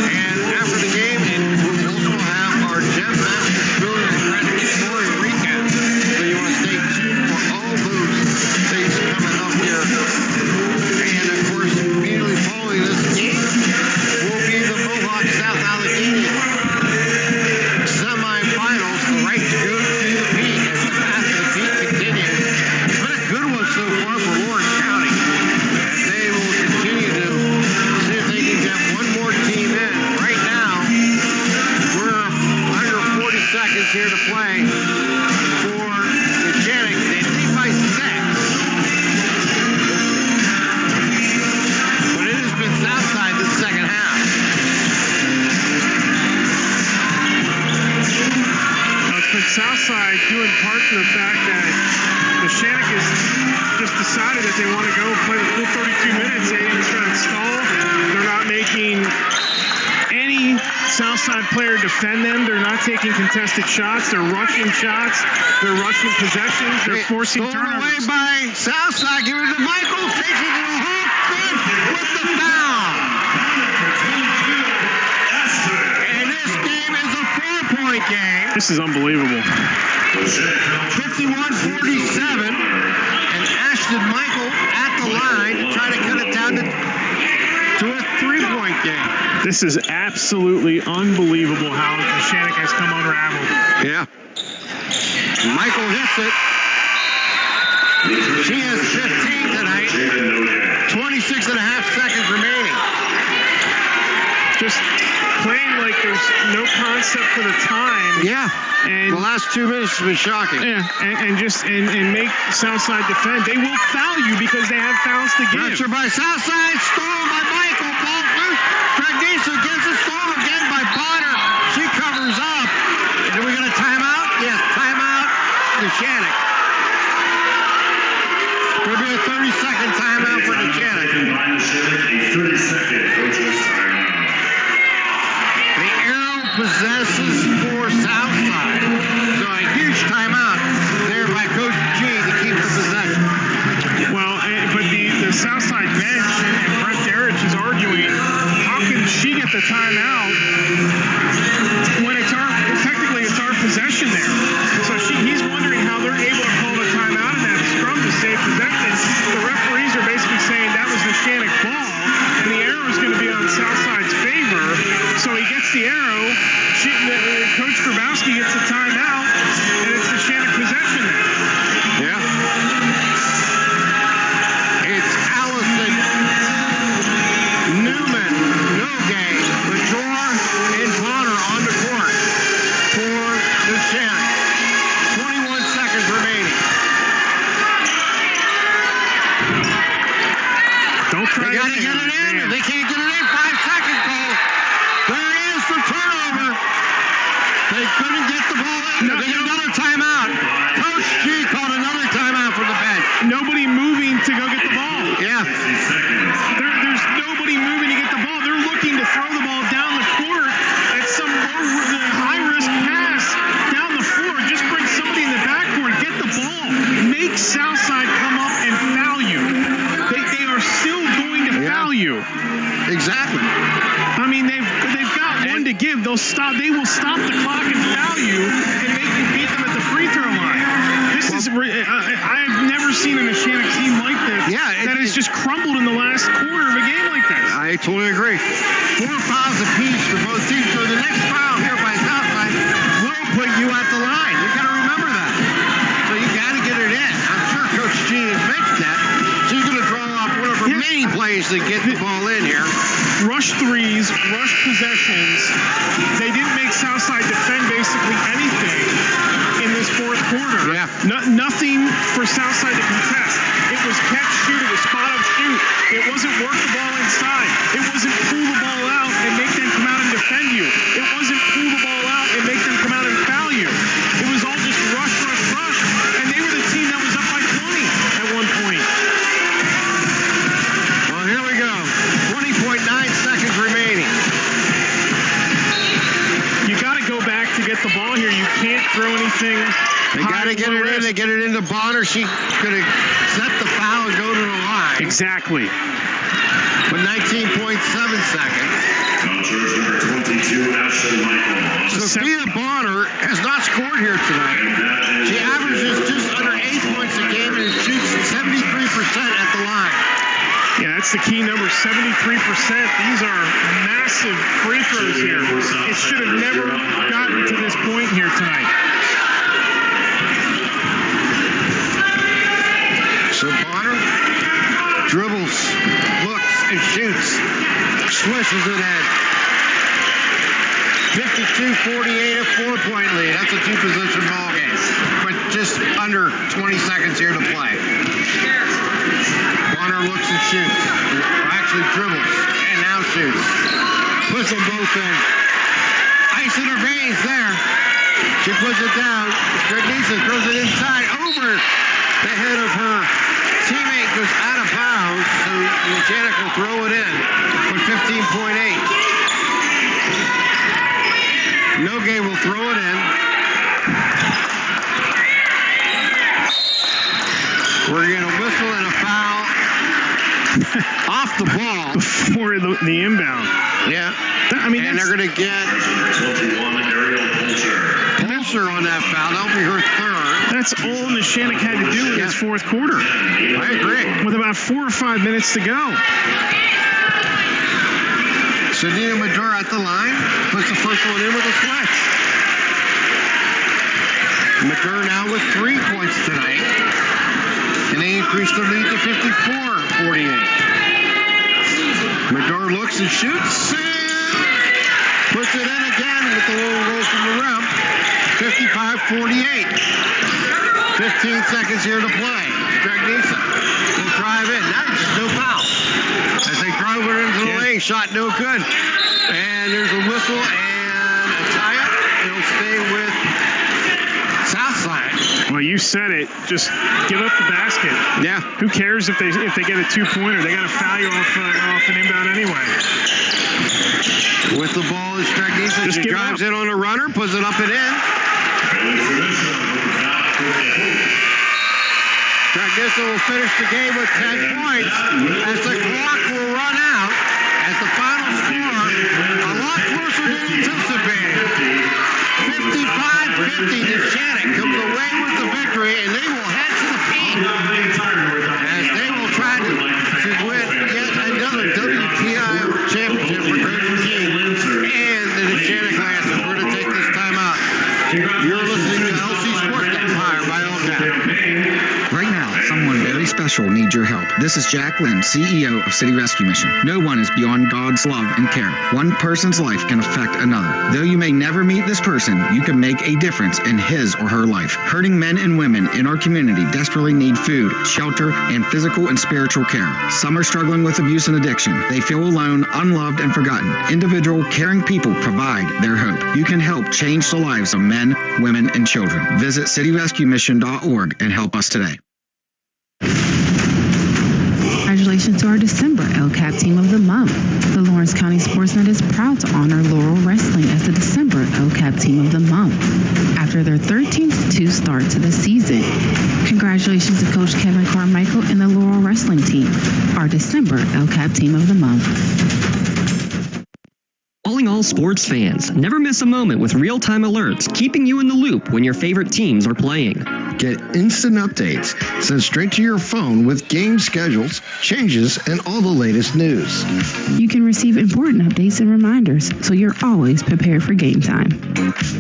And after the game, we'll also have our Gem Masters Building and Credit Story recap. So you want to stay tuned for all those things coming up here. And of course, immediately following this game will be the Mohawk South Allegheny play the full 32 minutes. They just trying to stall. They're not making any Southside player defend them. They're not taking contested shots. They're rushing shots. They're rushing possessions. They're forcing turnovers. Away by Southside. Give it to Michael. Takes it to the hoop. Good with the foul. And this game is a 4-point game. This is unbelievable. 51-47. And Ashton Michael at the line to try to cut it down to a 3-point game. This is absolutely unbelievable how Neshannock has come unraveled. Yeah. Michael hits it. She has 15 tonight. 26 and a half seconds remaining. Just playing like there's no concept for the time. Yeah. And the last 2 minutes has been shocking. Yeah, and make Southside defend. They will foul you because they have fouls to give. Pressure by Southside, stolen by Michael. Ball loose. Dragnisa gets it stolen again by Bonner. She covers up. And are we going to timeout? Yes, timeout. Neshannock. Going to be a 30-second timeout for Neshannock. A 30-second coach's timeout. The arrow possesses for Southside. So a huge timeout there by Coach G to keep the possession. Well, but the Southside bench and Brett Derrich is arguing, how can she get the timeout when technically it's our possession there? So he's wondering how they're able to call the timeout in that scrum to save possession. The referees are basically saying that was Neshannock ball, and the arrow is going to be on Southside's favor. So he gets the arrow. Coach Grabowski gets the timeout, and it's Neshannock possession there. Yeah. It's Allison, Newman, Nogay, Major, and Bonner on the court for Neshannock. 21 seconds remaining. Don't try they got to get it in. If they can't get it in, 5 seconds, Cole. There it is for turnover. They couldn't get the ball in. They get another timeout. Coach G called another timeout from the bench. Nobody moving to go get the ball. Yeah. There's nobody moving to get the ball. They're looking to throw the ball down the court at some high-risk pass down the floor. Just bring somebody in the backcourt, get the ball. Make Southside come up and foul you. They are still going to foul you. Exactly. I mean, they've got one to give. They will stop the clock and foul you and make you beat them at the free throw line. I've never seen a Neshannock team like this. Yeah, that has just crumbled in the last quarter of a game like this. I totally agree. 4 fouls apiece for both teams. So the next foul here by Southside will put you at the line. You got to remember that. So you got to get it in. I'm sure Coach G has mentioned that. She's going to draw off one of her many plays to get the ball in here. Rush threes, rush possessions. They didn't make Southside defend basically anything in this fourth quarter. Yeah. Nothing for Southside to contest. It was catch, shoot. It was spot up, shoot. It wasn't work the ball inside. It wasn't pull the ball out and make them come out and defend you. It wasn't pull the ball out and make them come out and foul you. It was all just rush, rush, rush. And they were the team that was up by 20 at one point. Well, here we go. 20.9 seconds remaining. You got to go back to get the ball here. You can't throw anything. They got to get it in. They get it into Bonner. She could have set the foul and go to the line. Exactly. With 19.7 seconds. Charge number 22, Ashton Michael. Sophia Bonner has not scored here tonight. She averages just under 8 points a game and shoots 73% at the line. Yeah, that's the key number, 73%. These are massive free throws here. It should have never gotten to this point here tonight. So Bonner dribbles, looks, and shoots. Swishes it in. 52-48, a 4-point lead. That's a 2-possession ball game. But just under 20 seconds here to play. Bonner looks and shoots. Or actually dribbles. And now shoots. Puts them both in. Ice in her veins there. She puts it down. Dragnisa throws it inside over the head of her teammate goes out of bounds, so Neshannock will throw it in for 15.8. Nogue will throw it in. We're going to whistle and a foul off the ball. Before the inbound. Yeah. And they're going to get Pulser on that foul. That'll be her third. That's all Neshannock had to do in this fourth quarter. I agree. With about 4 or 5 minutes to go. Sadina Madura at the line. Puts the first one in with a switch. Madura now with 3 points tonight. And they increased their lead to 54-48. Madura looks and shoots. Puts it in again with the little roll from the rim. 55-48. 15 seconds here to play. Dragnisa will drive in. Nice. No foul. As they drove it into the lane. Shot no good. And there's a whistle and a tie-up. It'll stay with Southside. Well, you said it. Just give up the basket. Yeah. Who cares if they get a 2-pointer? They got to foul you off an inbound anyway. With the ball is Dragnisa. She drives in on a runner, puts it up and in. Dragnisa will finish the game with 10 points as the clock will run out. As the final score, a lot closer than anticipated. 55-50, Neshannock comes away with the victory, and they will head to the peak as they will try to win yet another WPIAL championship for Coach King and the Neshannock Lancers. We're going to take this time out. You're listening to LC SportsNet, powered by LCAP. Right now, someone very special needs your help. This is Jack Lynn, CEO of City Rescue Mission. No one is beyond God's love and care. One person's life can affect another. Though you may never meet this person, you can make a difference in his or her life. Hurting men and women in our community desperately need food, shelter, and physical and spiritual care. Some are struggling with abuse and addiction. They feel alone, unloved, and forgotten. Individual, caring people provide their hope. You can help change the lives of men, women, and children. Visit cityrescuemission.org and help us today. Congratulations to our December LCAP Team of the Month. The Lawrence County SportsNet is proud to honor Laurel Wrestling as the December LCAP Team of the Month. After their 13-2 start to the season, congratulations to Coach Kevin Carmichael and the Laurel Wrestling Team, our December LCAP Team of the Month. Calling all sports fans. Never miss a moment with real-time alerts, keeping you in the loop when your favorite teams are playing. Get instant updates sent straight to your phone with game schedules, changes, and all the latest news. You can receive important updates and reminders, so you're always prepared for game time.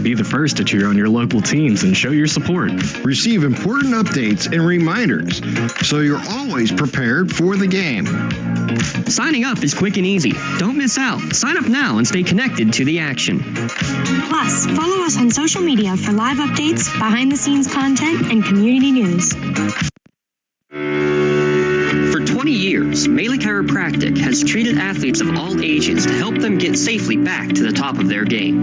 Be the first to cheer on your local teams and show your support. Receive important updates and reminders, so you're always prepared for the game. Signing up is quick and easy. Don't miss out. Sign up now and stay connected to the action. Plus, follow us on social media for live updates, behind-the-scenes content, and community news. For 20 years, Melee Chiropractic has treated athletes of all ages to help them get safely back to the top of their game.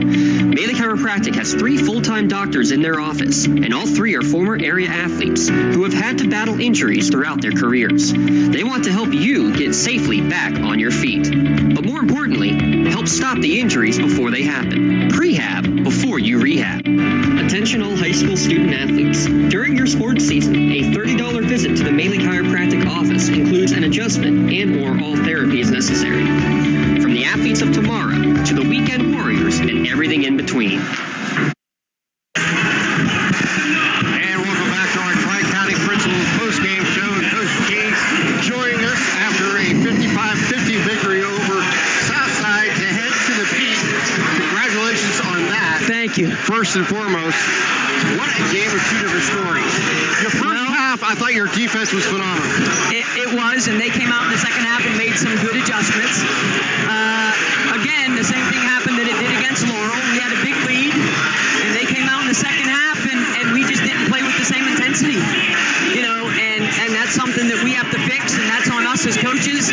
Melee Chiropractic has 3 full-time doctors in their office, and all 3 are former area athletes who have had to battle injuries throughout their careers. They want to help you get safely back on your feet. But more importantly, help stop the injuries before they happen. Prehab before you rehab. Attention all high school student athletes. During your sports season, a $30 visit to the Melee Chiropractic office includes an adjustment and or all therapy is necessary. From the athletes of tomorrow to the weekend warriors and everything in between. And welcome back to our Tri-County Principals post-game show. And Coach King joining us after a 55-50 victory over Southside to head to the peak. Congratulations on that. Thank you. First and foremost, what a game of 2 different stories. Your first half, I thought your defense was phenomenal. It was, and they came out in the second half and made some good adjustments. Again, the same thing happened that it did against Laurel. We had a big lead, and they came out in the second half, and we just didn't play with the same intensity. You know, and that's something that we have to fix, and that's on us as coaches.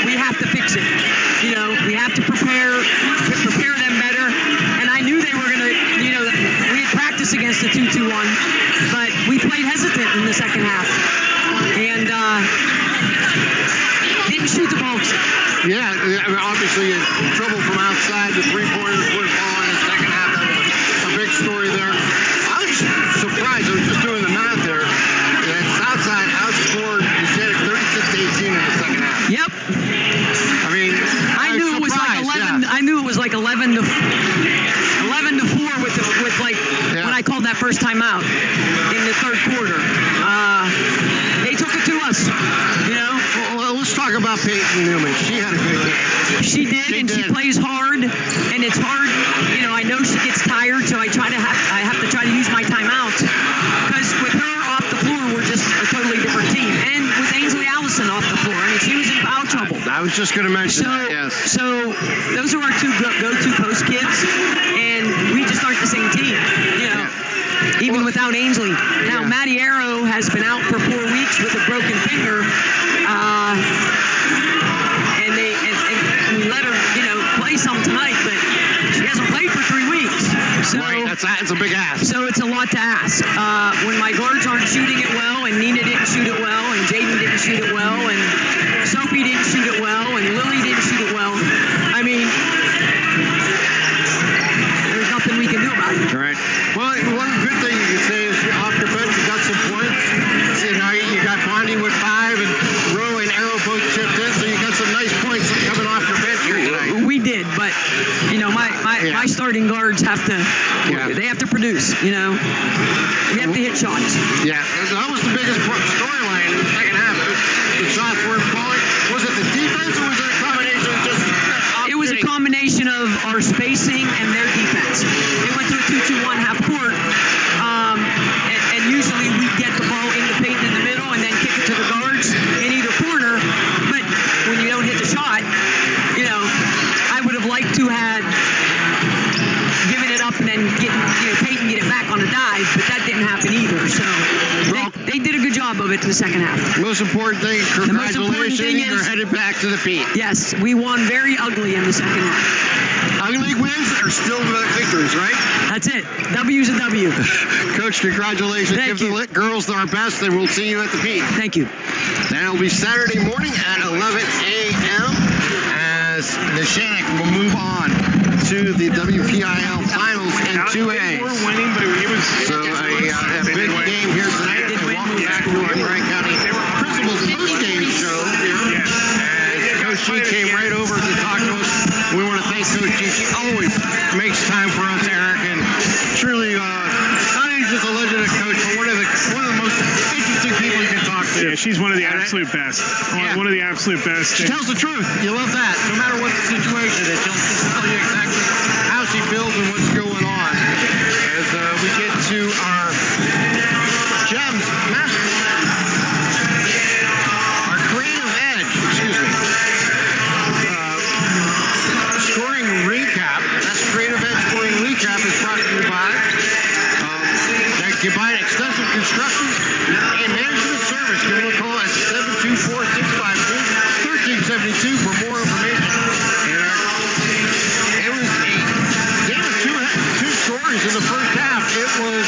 We have to fix it. You know, we have to prepare them better. And I knew they were going to, you know, we had practiced against the 2-2-1, but we played hesitant in the second half. shoot the ball. Yeah, I mean, obviously trouble from outside. The three-pointers wouldn't fall in the second half. That was a big story there. I was surprised. I was just doing the math there. That Southside outscored Neshannock 36-18 in the second half. Yep. I mean, I knew it was like 11. Yeah. I knew it was like 11 to 4 with like when I called that first time out in the third quarter. They took it to us, you know. Well, let's talk about Peyton Newman. She had a good game. She did. She plays hard, and it's hard. You know, I know she gets tired, so I have to try to use my timeouts because with her off the floor, we're just a totally different team. And with Ainsley Allison off the floor, I mean, she was in foul trouble. I was just going to mention that, yes. So those are our two go-to post kids, and we just aren't the same team, you know. Even without Ainsley. Now, Maddie Arrow has been out for 4 weeks with a broken finger, and we let her, you know, play some tonight, but she hasn't played for 3 weeks. So right, that's a big ask. So it's a lot to ask. When my guards aren't shooting it well, and Nina didn't shoot it well, and Jaden didn't shoot it well, and Sophie didn't shoot it well, and Lily didn't shoot it well, I mean, there's nothing we can do about it. Right. Well, one good thing you can say is off your bench, you got some points. You know, you got Bondi with 5 and Rowe and Arrow both chipped in, so you got some nice points coming off your bench here tonight. We did, but you know, my starting guards have to they have to produce. You know, we have to hit shots. Yeah, that was the biggest storyline in the second half. The shots weren't falling. Was it the defense, or was it a combination of just? It was a combination of our spacing and their defense. They went to a 2-2-1 half court, and usually we get the ball in the paint in the middle and then kick it to the guards in either corner. But when you don't hit the shot, you know, I would have liked to have given it up and then Peyton get it back on a dive, but that didn't happen either. So they did a good job of it in the second half. Most important thing, congratulations, you're headed back to the Pete. Yes, we won very ugly in the second half. Ugly wins are still victories, right? That's it. W's a W. Coach, congratulations. Give the girls our best, and we'll see you at the Pete. Thank you. That'll be Saturday morning at 11 a.m. as Neshannock will move on to the WPIAL Finals in 2A. We're winning, but it was so a big game here tonight. Welcome back to our Lawrence County Principal's post-game show here. And Coach G came right over to talk to us. We want to thank Coach G. She always makes time for us, Eric, and truly not only just a legendary coach, but one of the most interesting people you can talk to. Yeah, she's one of the absolute best. One of the absolute best. She tells the truth. You love that. No matter what the situation is, she'll tell you exactly how she feels and what's going on. As we get to our Gems Master, our Creative Edge, scoring recap. That's Creative Edge scoring recap is brought to you by Combined Extensive Construction and Management Service. Give them a call at 724-652-1372 for more information. And it was a game of two stories in the first half. It was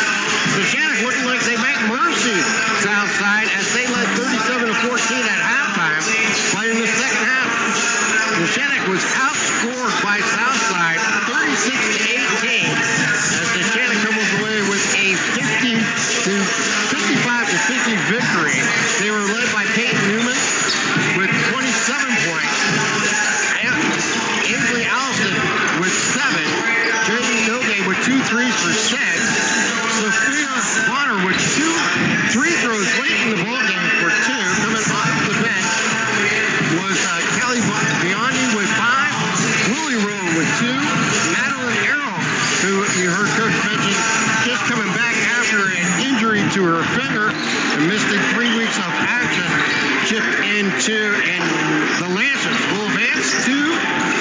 Neshannock looking like they make mercy Southside as they led 37-14 at halftime. But in the second half, Neshannock was outscored by Southside 36-18 as Neshannock comes away with a 55-50 victory. They were led by Peyton Newman with 27 points. Ainsley Allison with 7. Jeremy Nogue with 2 threes for 6. Sophia Bonner with 2 free throws late in the ballgame for 2. Coming off the bench was Kelly Biondi with 5. Lily Rowe with 2. Madeline Arrow, who you heard Coach mention, just coming back after an injury to her finger and missed 3 weeks of action, chipped into, and the Lancers will advance to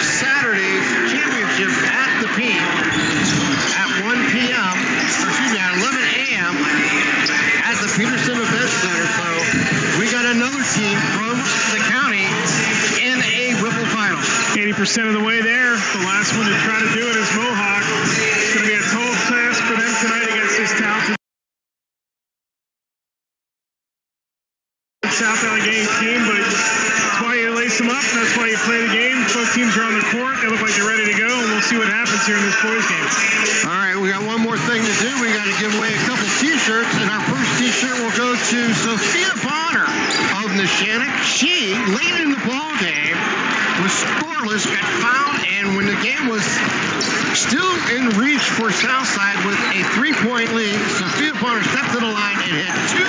Saturday's championship at the Pete at 1 p.m. At 11 a.m. at the Peterson Event Center. So we got another team from the county in a Whipple final. 80% of the way there. The last one to try to do it is Mohawk. It's going to be a tall task for them tonight against this talented South Allegheny team, but that's why you lace mix them up. That's why you play the game. Both teams are on the court. They look like they're ready to go, and we'll see what happens here in this boys game. All right, we got one more thing to do. We got to give away a couple T-shirts, and our first T-shirt will go to Sophia Bonner of Neshannock. She, late in the ball game, was scoreless, got fouled, and when the game was still in reach for Southside with a 3-point lead, Sophia Bonner stepped to the line and hit 2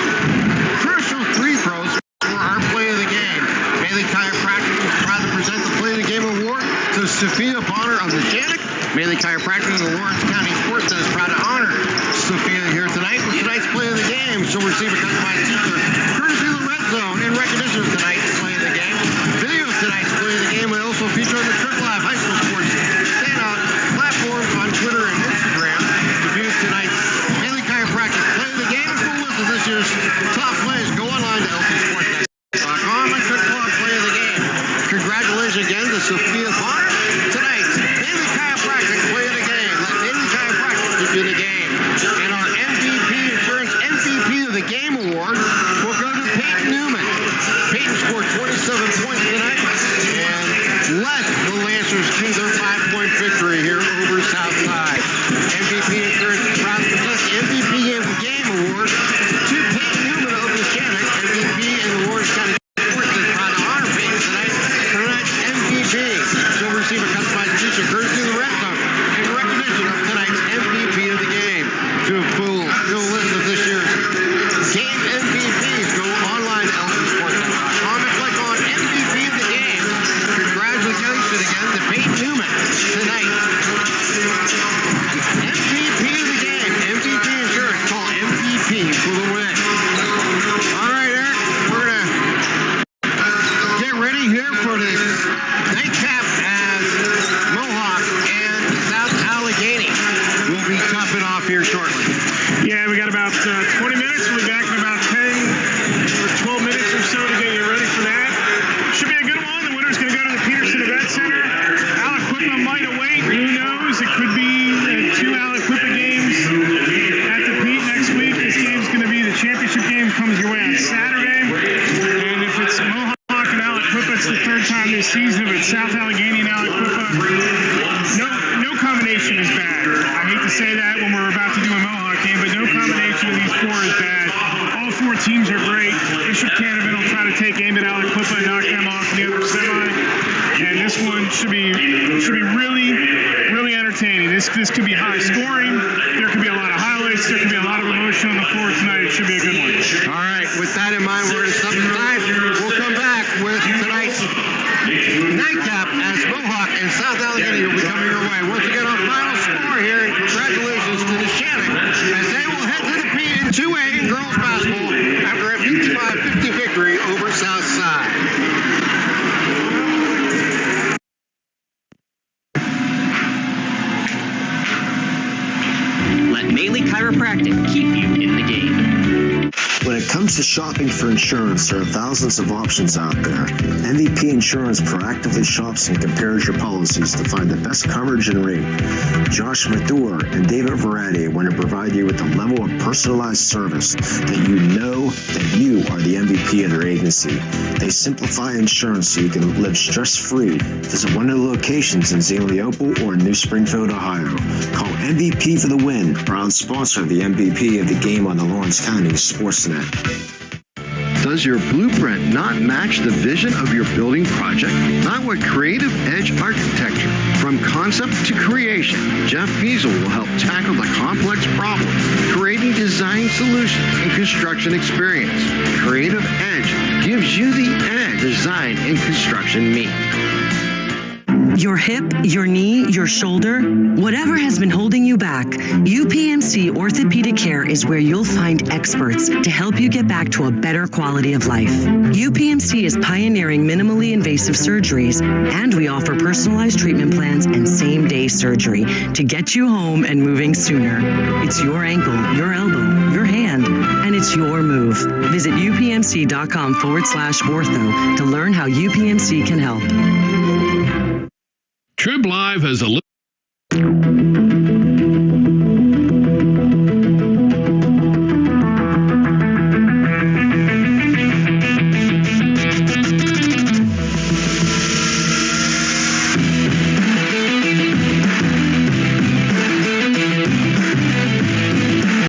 crucial free throws for our play of the game. Bailey Chiropractic is proud to present the Play of the Game Award to Sophia Bonner of Neshannock. Bailey Chiropractic and the Lawrence County SportsNet is proud to honor Sophia here tonight with tonight's Play of the Game. She'll receive a customized t-shirt courtesy of the Red Zone in recognition of tonight's Play of the Game. Video of tonight's Play of the Game will also feature on the Triple Live High School Sports Standout platforms on Twitter and Instagram. To view tonight's Bailey Chiropractic Play of the Game and full list of this year's top plays, go online to lcsportsnet.com and click on Play of the Game. Congratulations again to Sophia Bonner. Tonight's Bailey Chiropractic Play of the Game. Let Bailey Chiropractic give you the game. And our MVP Insurance MVP of the Game Award will go to Peyton Newman. Peyton scored 27 points tonight and led the Lancers to their 5-point victory here over Southside. MVP Insurance is proud to present the MVP Game Award to Peyton Newman of Neshannock. MVP in the Lawrence County SportsNet is proud to honor Peyton tonight. Tonight's MVP. She'll receive a customized t-shirt courtesy of the Red Zone in recognition of tonight's MVP of the game. To a full list of this year's game MVPs, go online to lcsportsnet.com and click on MVP of the game. Congratulations again to Peyton Newman tonight. MVP of the game, MVP Insurance, call MVP for the win. All right, Eric, we're going to get ready here for this nightcap as Mohawk and South Allegheny will be topping off here shortly. Yeah, we got about 20 minutes. We'll be back in about 10 or 12 minutes or so to get you ready for that. Should be a good one. The winner's going to go to the Peterson Event Center. Aliquippa might await. Who knows? It could be 2 Aliquippa games at the Pete next week. This game's going to be the championship game. Comes your way on Saturday. And if it's Mohawk and Aliquippa, it's the 3rd time this season. If it's South Allegheny and Aliquippa, no combination is bad. I hate to say that when we're about to do a Mohawk game, but no combination of these 4 is bad. All 4 teams are great. Bishop Canevin will try to take aim at Aliquippa and knock them off in the other semi. And this one should be really, really entertaining. This could be high scoring. There could be a lot of highlights. There could be a lot of emotion on the floor tonight. It should be a good one. All right, with that in mind, we're going to step aside. We'll come back with tonight's nightcap as Mohawk and South Allegheny will be coming your way. Once again, our final score here, and congratulations to Neshannock as they will head to the P in 2A in girls basketball after a 55-50 victory over Southside. Let Maley Chiropractic keep you in the game. When it comes to shopping for insurance, there are thousands of options out there. MVP Insurance proactively shops and compares your policies to find the best coverage and rate. Josh Mathur and David Verratti want to provide you with a level of personalized service that you know that you are the MVP of their agency. They simplify insurance so you can live stress-free. Visit one of the locations in Zaley-Opal or in New Springfield, Ohio. Call MVP for the win, proud sponsor of the MVP of the game on the Lawrence County SportsNet. Does your blueprint not match the vision of your building project? Not with Creative Edge Architecture. From concept to creation, Jeff Fiesel will help tackle the complex problems, creating design solutions and construction experience. Creative Edge gives you the edge design and construction meet. Your hip, your knee, your shoulder, whatever has been holding you back, UPMC Orthopedic Care is where you'll find experts to help you get back to a better quality of life. UPMC is pioneering minimally invasive surgeries, and we offer personalized treatment plans and same-day surgery to get you home and moving sooner. It's your ankle, your elbow, your hand, and it's your move. Visit upmc.com/ortho to learn how UPMC can help. Trib Live has a